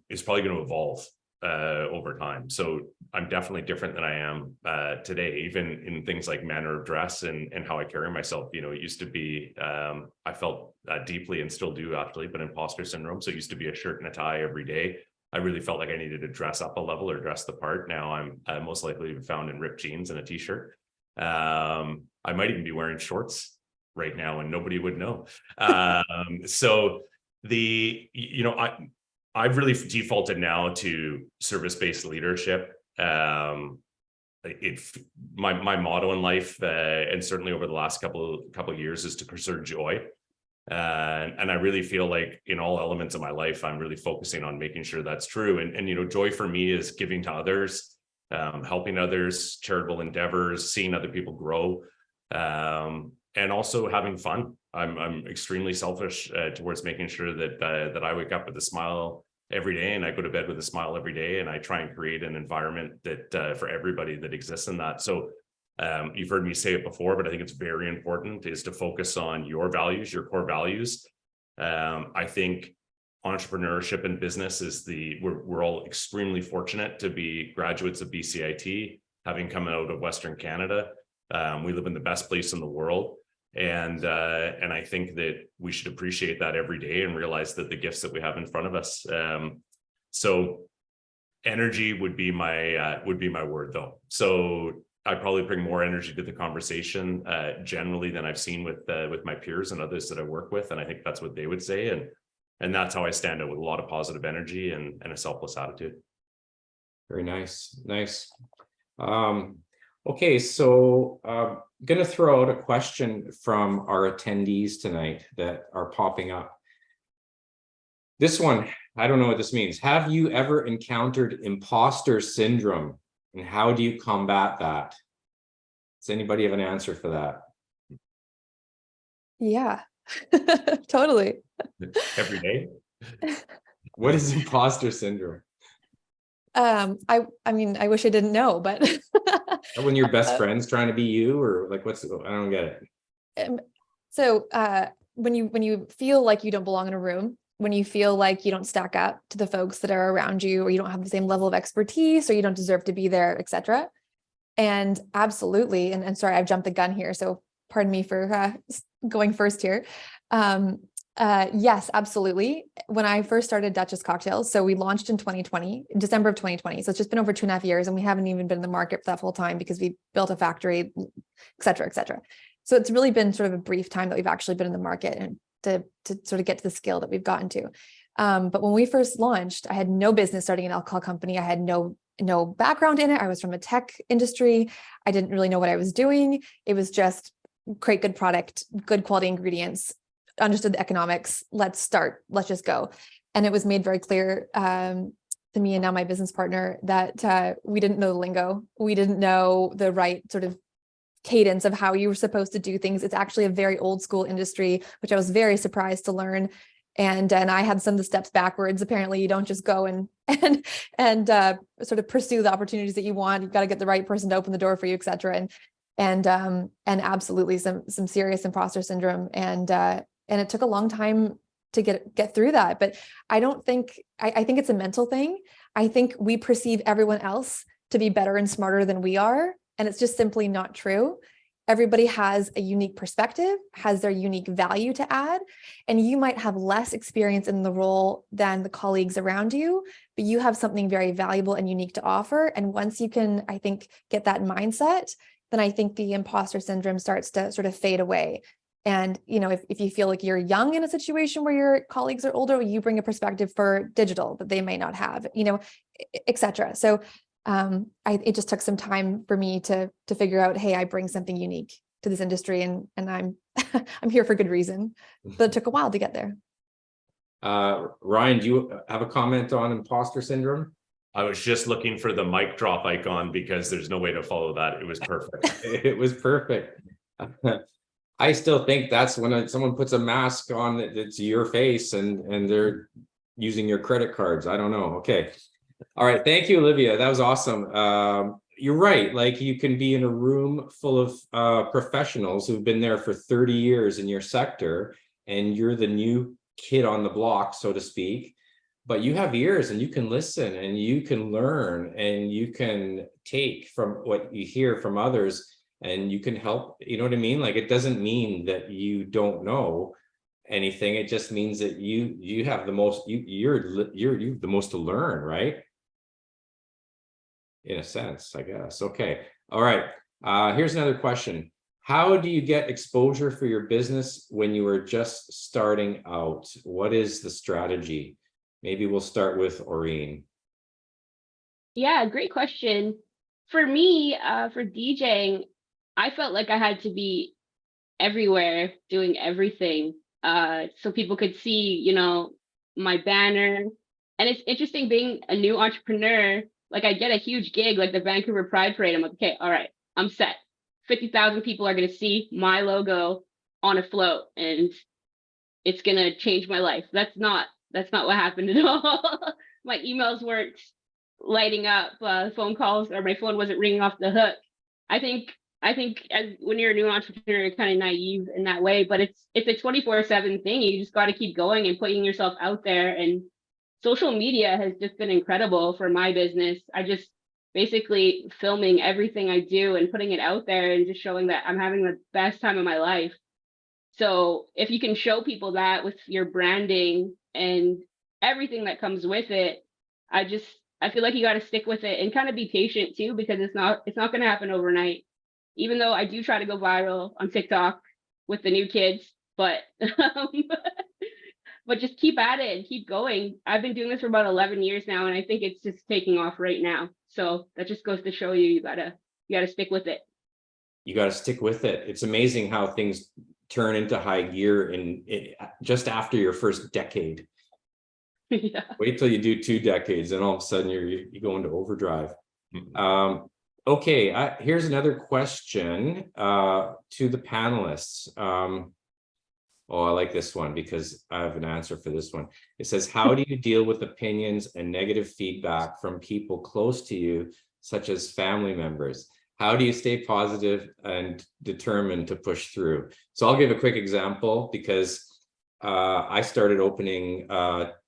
Speaker 7: is probably going to evolve over time. So I'm definitely different than I am today, even in things like manner of dress and how I carry myself. It used to be, I felt deeply, and still do actually, but imposter syndrome. So it used to be a shirt and a tie every day. I really felt like I needed to dress up a level or dress the part. Now I'm most likely to be found in ripped jeans and a t-shirt. I might even be wearing shorts right now and nobody would know. So I've really defaulted now to service-based leadership. My motto in life, and certainly over the last couple of years, is to preserve joy. And I really feel like in all elements of my life, I'm really focusing on making sure that's true. And joy for me is giving to others, helping others, charitable endeavors, seeing other people grow, and also having fun. I'm extremely selfish towards making sure that I wake up with a smile every day, and I go to bed with a smile every day, and I try and create an environment that for everybody that exists in that. So you've heard me say it before, but I think it's very important is to focus on your values, your core values. I think entrepreneurship and business we're all extremely fortunate to be graduates of BCIT, having come out of Western Canada. We live in the best place in the world. And I think that we should appreciate that every day and realize that the gifts that we have in front of us. So energy would be my word, though. So I probably bring more energy to the conversation generally than I've seen with my peers and others that I work with, and I think that's what they would say, and that's how I stand out, with a lot of positive energy and a selfless attitude.
Speaker 1: Very nice. Okay, so going to throw out a question from our attendees tonight that are popping up. This one, I don't know what this means. Have you ever encountered imposter syndrome, and how do you combat that? Does anybody have an answer for that?
Speaker 6: Yeah, totally.
Speaker 7: Every day.
Speaker 1: What is imposter syndrome?
Speaker 6: I mean, I wish I didn't know, but
Speaker 1: When your best friend's trying to be you, or like, I don't get it.
Speaker 6: So when you feel like you don't belong in a room, when you feel like you don't stack up to the folks that are around you, or you don't have the same level of expertise, or you don't deserve to be there, etc. And absolutely, and sorry, I've jumped the gun here, so pardon me for going first here. Yes, absolutely. When I first started Duchess Cocktails, so we launched in 2020, in December of 2020. So it's just been over 2.5 years, and we haven't even been in the market for that full time because we built a factory, et cetera, et cetera. So it's really been sort of a brief time that we've actually been in the market and to sort of get to the scale that we've gotten to. But when we first launched, I had no business starting an alcohol company. I had no background in it. I was from a tech industry. I didn't really know what I was doing. It was just create good product, good quality ingredients, understood the economics. Let's start. Let's just go. And it was made very clear to me and now my business partner that we didn't know the lingo. We didn't know the right sort of cadence of how you were supposed to do things. It's actually a very old school industry, which I was very surprised to learn. And I had some of the steps backwards. Apparently, you don't just go and sort of pursue the opportunities that you want. You've got to get the right person to open the door for you, et cetera. And absolutely some serious imposter syndrome. And it took a long time to get through that. But I think it's a mental thing. I think we perceive everyone else to be better and smarter than we are. And it's just simply not true. Everybody has a unique perspective, has their unique value to add, and you might have less experience in the role than the colleagues around you, but you have something very valuable and unique to offer. And once you can, I think, get that mindset, then I think the imposter syndrome starts to sort of fade away. And, if you feel like you're young in a situation where your colleagues are older, you bring a perspective for digital that they may not have, et cetera. So it just took some time for me to figure out, hey, I bring something unique to this industry, and I'm I'm here for good reason. But it took a while to get there.
Speaker 1: Ryan, do you have a comment on imposter syndrome?
Speaker 7: I was just looking for the mic drop icon because there's no way to follow that. It was perfect.
Speaker 1: It was perfect. I still think that's when someone puts a mask on that's your face and they're using your credit cards. I don't know. Okay. All right. Thank you, Olivia. That was awesome. You're right. Like, you can be in a room full of professionals who've been there for 30 years in your sector, and you're the new kid on the block, so to speak. But you have ears, and you can listen, and you can learn, and you can take from what you hear from others, and you can help. You know what I mean? Like, it doesn't mean that you don't know anything. It just means that you have the most. You've the most to learn, right? In a sense, I guess. Okay. All right. Here's another question. How do you get exposure for your business when you are just starting out? What is the strategy? Maybe we'll start with Orene.
Speaker 5: Yeah, great question. For me, for DJing, I felt like I had to be everywhere doing everything so people could see, my banner. And it's interesting being a new entrepreneur. Like, I get a huge gig like the Vancouver Pride Parade. I'm like, okay, all right, I'm set. 50,000 people are going to see my logo on a float, and it's going to change my life. That's not what happened at all. My emails weren't lighting up, phone calls, or my phone wasn't ringing off the hook. I think when you're a new entrepreneur, you're kind of naive in that way, but it's a 24/7 thing. You just got to keep going and putting yourself out there. And social media has just been incredible for my business. I just basically filming everything I do and putting it out there and just showing that I'm having the best time of my life. So if you can show people that with your branding and everything that comes with it, I feel like you got to stick with it and kind of be patient too, because it's not going to happen overnight. Even though I do try to go viral on TikTok with the new kids, but but just keep at it and keep going. I've been doing this for about 11 years now, and I think it's just taking off right now. So that just goes to show you gotta stick with it.
Speaker 1: You got to stick with it. It's amazing how things turn into high gear just after your first decade.
Speaker 5: Yeah.
Speaker 1: Wait till you do 2 decades, and all of a sudden you go into overdrive.
Speaker 7: Mhm.
Speaker 1: Okay, here's another question to the panelists. Oh, I like this one because I have an answer for this one. It says, how do you deal with opinions and negative feedback from people close to you, such as family members? How do you stay positive and determined to push through? So I'll give a quick example, because I started opening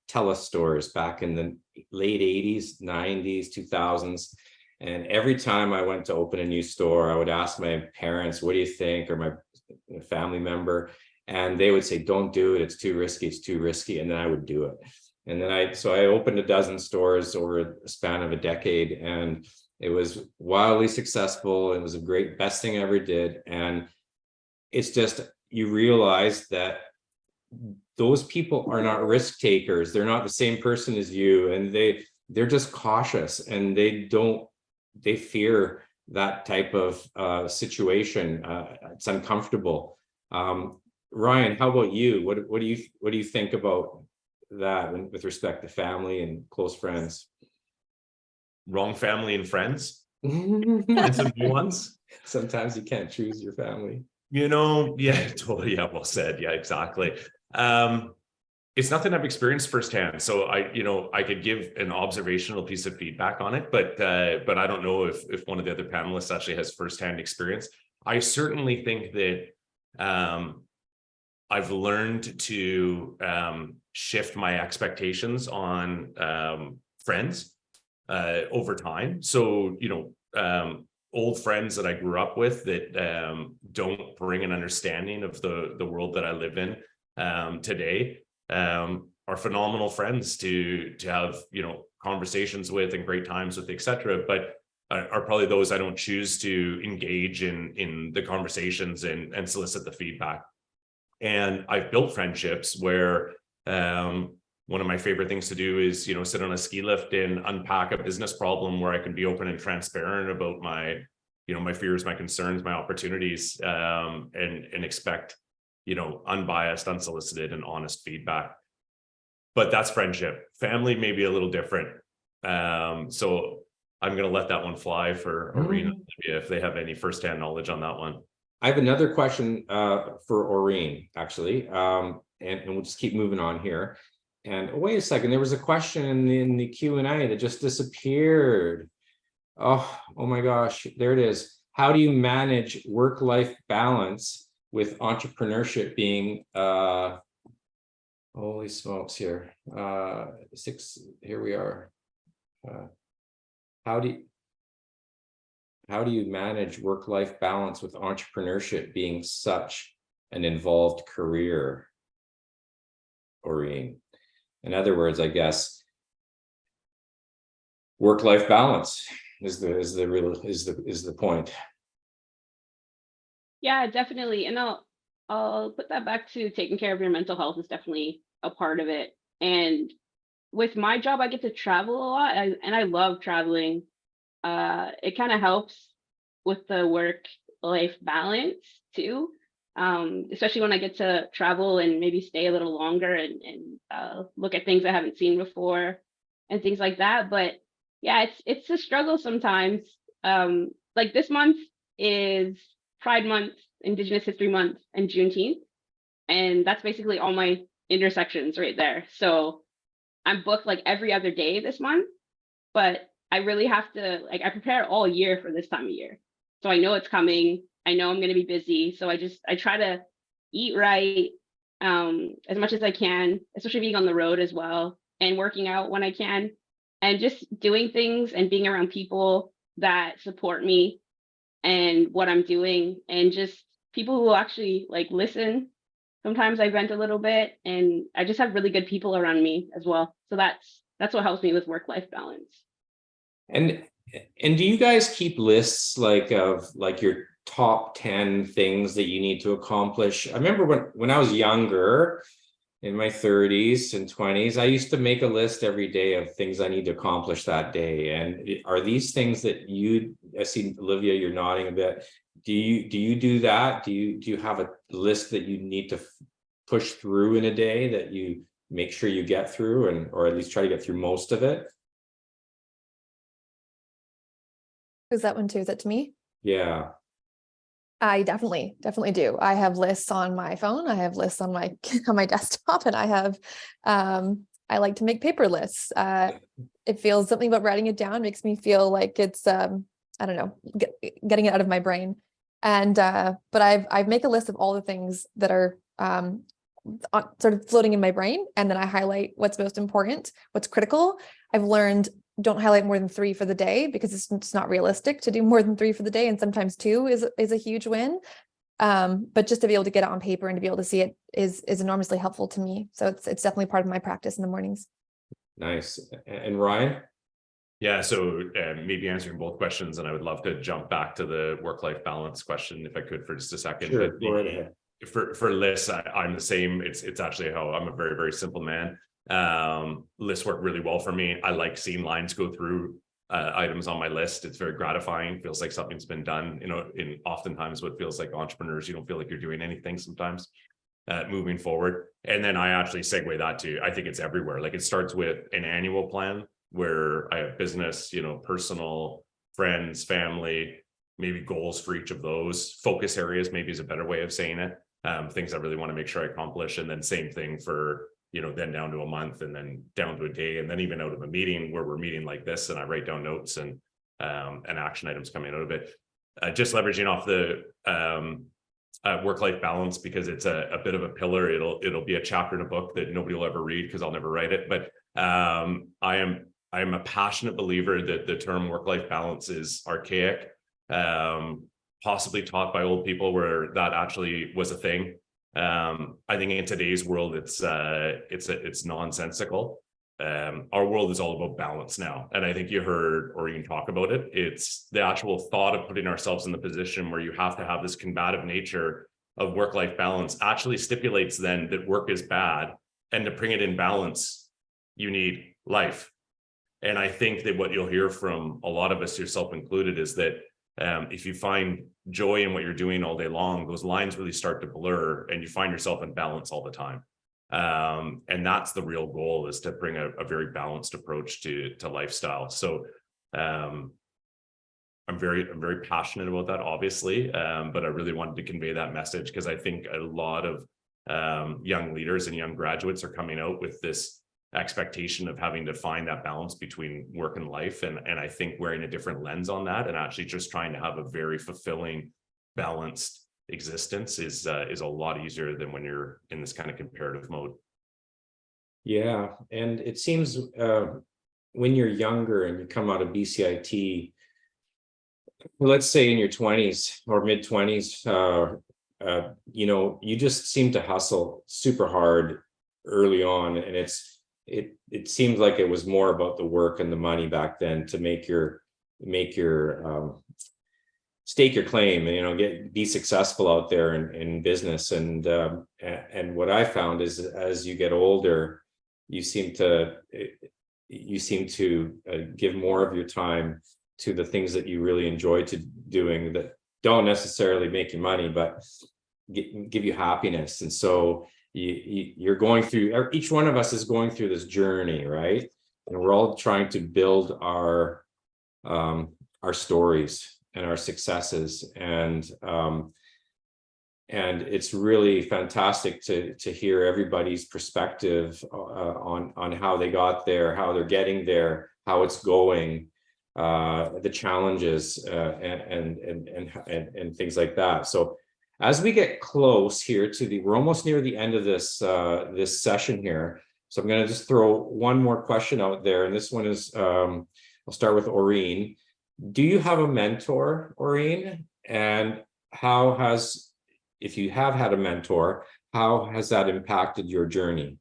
Speaker 1: telestores back in the late 80s, 90s, 2000s. And every time I went to open a new store, I would ask my parents, what do you think? Or my family member. And they would say, don't do it. It's too risky. It's too risky. And then I would do it. And then I opened a dozen stores over a span of a decade, and it was wildly successful. It was a great, best thing I ever did. And it's just, you realize that those people are not risk takers. They're not the same person as you. And they're just cautious, and they fear that type of situation. It's uncomfortable. Ryan, how about you? What do you think about that with respect to family and close friends?
Speaker 7: Wrong family and friends, and some new ones.
Speaker 1: Sometimes you can't choose your family.
Speaker 7: Yeah, totally. Yeah, well said. Yeah, exactly. It's nothing I've experienced firsthand, so I could give an observational piece of feedback on it, but I don't know if one of the other panelists actually has firsthand experience. I certainly think that I've learned to shift my expectations on friends over time. So, old friends that I grew up with that don't bring an understanding of the world that I live in today are phenomenal friends to have, conversations with and great times with, etc. But are probably those I don't choose to engage in the conversations and solicit the feedback. And I've built friendships where one of my favorite things to do is, sit on a ski lift and unpack a business problem where I can be open and transparent about my fears, my concerns, my opportunities, and expect, unbiased, unsolicited, and honest feedback. But that's friendship. Family may be a little different. So I'm going to let that one fly for Orene and Olivia if they have any firsthand knowledge on that one.
Speaker 1: I have another question for Orene, actually, and we'll just keep moving on here. And wait a second, there was a question in the Q&A that just disappeared. Oh my gosh, there it is. How do you manage work-life balance with entrepreneurship being, holy smokes here, here we are. How do you manage work-life balance with entrepreneurship being such an involved career, Orene? In other words, I guess work-life balance is the point.
Speaker 5: Yeah, definitely. And I'll put that back to taking care of your mental health is definitely a part of it. And with my job, I get to travel a lot, and I love traveling. It kind of helps with the work-life balance too, especially when I get to travel and maybe stay a little longer and look at things I haven't seen before and things like that. But yeah, it's a struggle sometimes. Like this month is Pride Month, Indigenous History Month, and Juneteenth, and that's basically all my intersections right there. So I'm booked like every other day this month, but I really have to, I prepare all year for this time of year. So I know it's coming. I know I'm going to be busy. So I try to eat right as much as I can, especially being on the road as well, and working out when I can, and just doing things and being around people that support me and what I'm doing, and just people who actually listen Sometimes I vent a little bit, and I just have really good people around me as well. So that's what helps me with work-life balance.
Speaker 1: And do you guys keep lists like of like your top 10 things that you need to accomplish? I remember when I was younger, in my 30s and 20s, I used to make a list every day of things I need to accomplish that day. And are these things that I see Olivia, you're nodding a bit. Do you do that? Do you have a list that you need to push through in a day that you make sure you get through, or at least try to get through most of it?
Speaker 6: Who's that one too? Is that to me?
Speaker 1: Yeah.
Speaker 6: I definitely do. I have lists on my phone. I have lists on my on my desktop, and I have I like to make paper lists. It feels something about writing it down makes me feel like it's I don't know, getting it out of my brain. And but I make a list of all the things that are sort of floating in my brain, and then I highlight what's most important, what's critical. I've learned don't highlight more than 3 for the day, because it's not realistic to do more than 3 for the day, and sometimes 2 is a huge win. But just to be able to get it on paper and to be able to see it is enormously helpful to me. So it's definitely part of my practice in the mornings.
Speaker 1: Nice. And Ryan?
Speaker 7: Yeah, so maybe answering both questions, and I would love to jump back to the work-life balance question if I could for just a second.
Speaker 1: Sure, go right ahead.
Speaker 7: For lists, I'm the same. It's actually how I'm a very, very simple man. Lists work really well for me. I like seeing lines go through items on my list. It's very gratifying. Feels like something's been done. You know, in oftentimes what feels like entrepreneurs, you don't feel like you're doing anything sometimes moving forward. And then I actually segue that to, I think it's everywhere. Like it starts with an annual plan where I have business, you know, personal, friends, family, maybe goals for each of those. Focus areas maybe is a better way of saying it. Things I really want to make sure I accomplish. And then same thing for, you know, then down to a month, and then down to a day, and then even out of a meeting where we're meeting like this, and I write down notes and action items coming out of it. Just leveraging off the work-life balance, because it's a bit of a pillar. It'll be a chapter in a book that nobody will ever read because I'll never write it. But I am a passionate believer that the term work-life balance is archaic, possibly taught by old people where that actually was a thing. I think in today's world, it's nonsensical. Our world is all about balance now. And I think you heard Orene talk about it. It's the actual thought of putting ourselves in the position where you have to have this combative nature of work-life balance actually stipulates then that work is bad. And to bring it in balance, you need life. And I think that what you'll hear from a lot of us, yourself included, is that if you find joy in what you're doing all day long, those lines really start to blur and you find yourself in balance all the time. And that's the real goal, is to bring a very balanced approach to lifestyle. So I'm very passionate about that, obviously, but I really wanted to convey that message because I think a lot of young leaders and young graduates are coming out with this expectation of having to find that balance between work and life. And I think wearing a different lens on that and actually just trying to have a very fulfilling, balanced existence is a lot easier than when you're in this kind of comparative mode.
Speaker 1: Yeah, and it seems when you're younger and you come out of BCIT, well, let's say in your 20s or mid 20s, you know, you just seem to hustle super hard early on, and it seems like it was more about the work and the money back then to make your stake your claim and, you know, be successful out there in business. And what I found is as you get older, you seem to give more of your time to the things that you really enjoy doing that don't necessarily make you money, but give you happiness. And so you're going through, each one of us is going through this journey, right? And we're all trying to build our stories and our successes, and it's really fantastic to hear everybody's perspective on how they got there, how they're getting there, how it's going, the challenges, and things like that. So as we get close here we're almost near the end of this this session here. So I'm going to just throw one more question out there, and this one is I'll start with Orene. Do you have a mentor, Orene? And if you have had a mentor, How has that impacted your journey?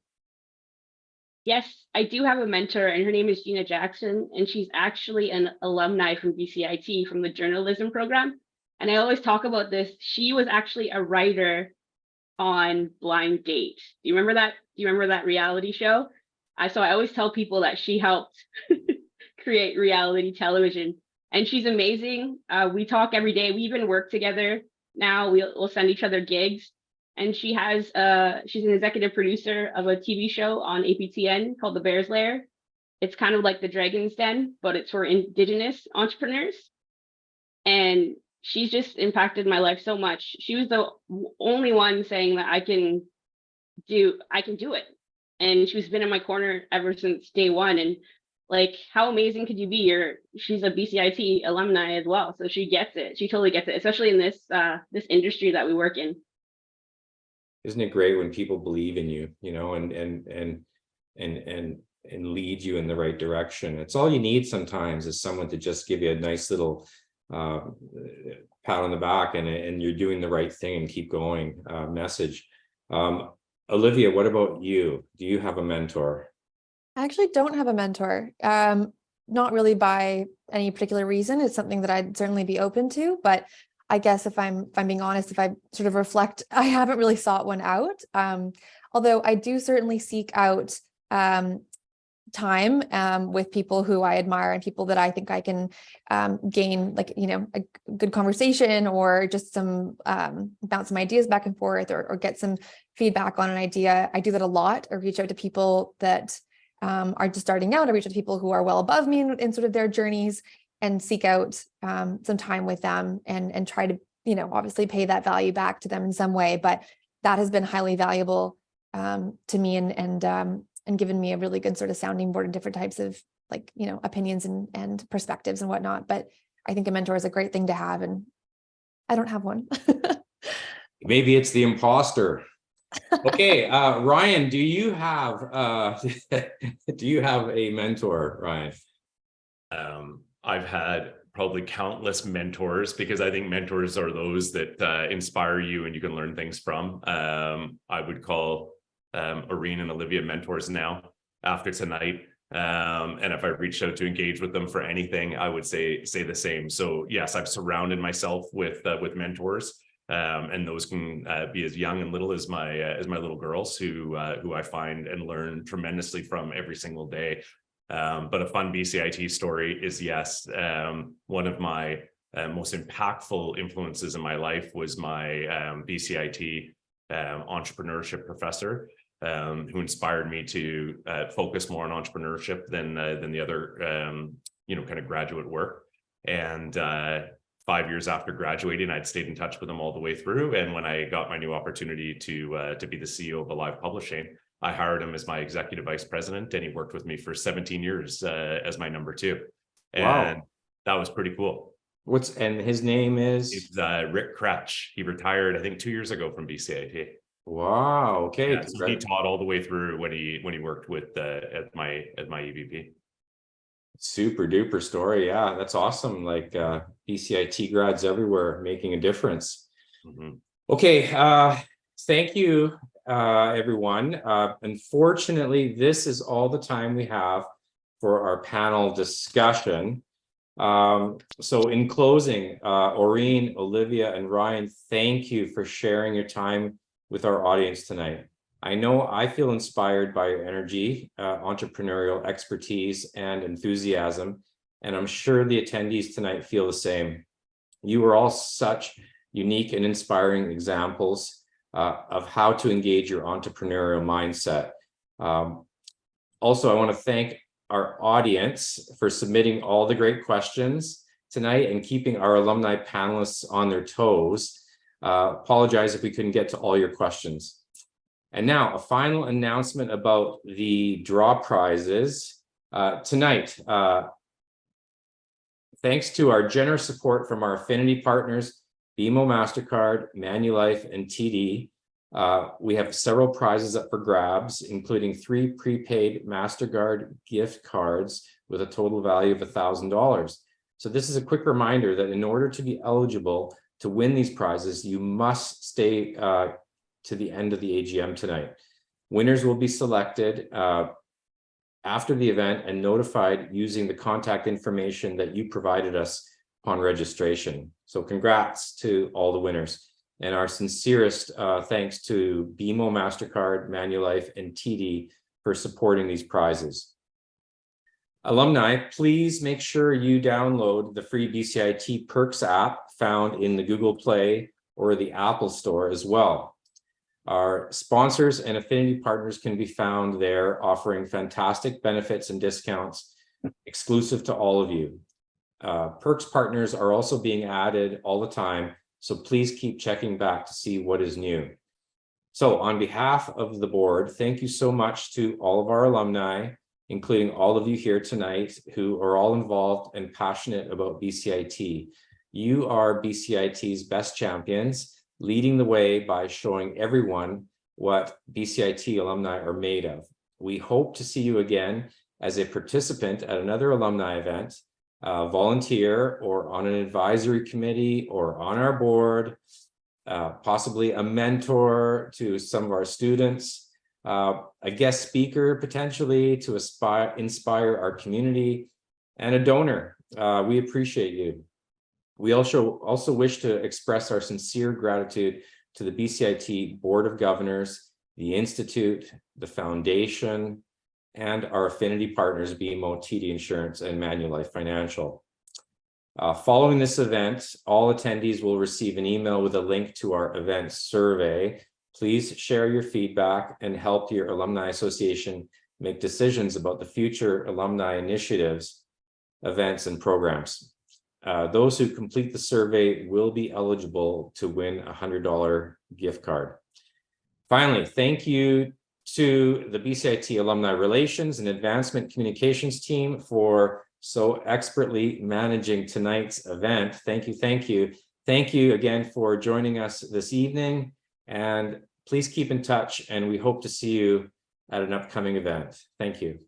Speaker 5: Yes, I do have a mentor, and her name is Gina Jackson, and she's actually an alumni from BCIT from the journalism program. And I always talk about this. She was actually a writer on Blind Date. Do you remember that? Do you remember that reality show? So I always tell people that she helped create reality television, and she's amazing. We talk every day. We even work together now. We'll send each other gigs. And she has she's an executive producer of a TV show on APTN called The Bear's Lair. It's kind of like the Dragon's Den, but it's for Indigenous entrepreneurs. And she's just impacted my life so much. She was the only one saying that I can do it. And she's been in my corner ever since day one. And like, how amazing could you be? She's a BCIT alumni as well. So she gets it. She totally gets it, especially in this this industry that we work in.
Speaker 1: Isn't it great when people believe in you, you know, and lead you in the right direction? It's all you need sometimes, is someone to just give you a nice little pat on the back, and you're doing the right thing and keep going message. Olivia, what about you? Do you have a mentor?
Speaker 6: I actually don't have a mentor. Not really by any particular reason. It's something that I'd certainly be open to, but I guess if I'm being honest, if I sort of reflect, I haven't really sought one out. Although I do certainly seek out time with people who I admire and people that I think I can gain, like, you know, a good conversation, or just some bounce some ideas back and forth, or get some feedback on an idea. I do that a lot. I reach out to people that are just starting out. I reach out to people who are well above me in sort of their journeys, and seek out some time with them, and try to, you know, obviously pay that value back to them in some way. But that has been highly valuable to me, and given me a really good sort of sounding board of different types of, like, you know, opinions and perspectives and whatnot. But I think a mentor is a great thing to have, and I don't have one.
Speaker 1: Maybe it's the imposter. Okay, Ryan, do you have a mentor, Ryan?
Speaker 7: I've had probably countless mentors, because I think mentors are those that inspire you and you can learn things from. I would call Orene and Olivia mentors now after tonight. And if I reached out to engage with them for anything, I would say the same. So yes, I've surrounded myself with mentors, and those can be as young and little as my little girls, who I find and learn tremendously from every single day. But a fun BCIT story is, yes, one of my most impactful influences in my life was my BCIT entrepreneurship professor, who inspired me to focus more on entrepreneurship than the other, you know, kind of graduate work. And 5 years after graduating, I'd stayed in touch with him all the way through. And when I got my new opportunity to be the CEO of Alive Publishing, I hired him as my executive vice president, and he worked with me for 17 years as my number two. And
Speaker 1: Wow.
Speaker 7: That was pretty cool.
Speaker 1: And his name is?
Speaker 7: It's Rick Kretsch. He retired, I think, 2 years ago from BCIT.
Speaker 1: Wow. Okay.
Speaker 7: Yeah, so he taught all the way through when he worked with at my EVP.
Speaker 1: Super duper story. Yeah, that's awesome. Like BCIT grads everywhere making a difference.
Speaker 7: Mm-hmm.
Speaker 1: Okay. Thank you, everyone. Unfortunately, this is all the time we have for our panel discussion. So in closing, Orene, Olivia, and Ryan, thank you for sharing your time with our audience tonight. I know I feel inspired by your energy, entrepreneurial expertise, and enthusiasm, and I'm sure the attendees tonight feel the same. You are all such unique and inspiring examples of how to engage your entrepreneurial mindset. Also, I want to thank our audience for submitting all the great questions tonight and keeping our alumni panelists on their toes. Apologize if we couldn't get to all your questions. And now a final announcement about the draw prizes tonight. Thanks to our generous support from our affinity partners, BMO, MasterCard, Manulife, and TD, we have several prizes up for grabs, including 3 prepaid MasterCard gift cards with a total value of $1,000. So this is a quick reminder that in order to be eligible to win these prizes, you must stay to the end of the AGM tonight. Winners will be selected after the event and notified using the contact information that you provided us upon registration. So congrats to all the winners. And our sincerest thanks to BMO, MasterCard, Manulife, and TD for supporting these prizes. Alumni, please make sure you download the free BCIT Perks app found in the Google Play or the Apple Store as well. Our sponsors and affinity partners can be found there, offering fantastic benefits and discounts exclusive to all of you. Perks partners are also being added all the time, so please keep checking back to see what is new. So on behalf of the board, thank you so much to all of our alumni, including all of you here tonight who are all involved and passionate about BCIT. You are BCIT's best champions, leading the way by showing everyone what BCIT alumni are made of. We hope to see you again as a participant at another alumni event, volunteer or on an advisory committee or on our board, possibly a mentor to some of our students, a guest speaker potentially to inspire our community, and a donor. We appreciate you. We also wish to express our sincere gratitude to the BCIT Board of Governors, the Institute, the Foundation, and our affinity partners, BMO, TD Insurance, and Manulife Financial. Following this event, all attendees will receive an email with a link to our event survey. Please share your feedback and help your Alumni Association make decisions about the future alumni initiatives, events, and programs. Those who complete the survey will be eligible to win a $100 gift card. Finally, thank you to the BCIT Alumni Relations and Advancement Communications team for so expertly managing tonight's event. Thank you, thank you. Thank you again for joining us this evening, and please keep in touch, and we hope to see you at an upcoming event. Thank you.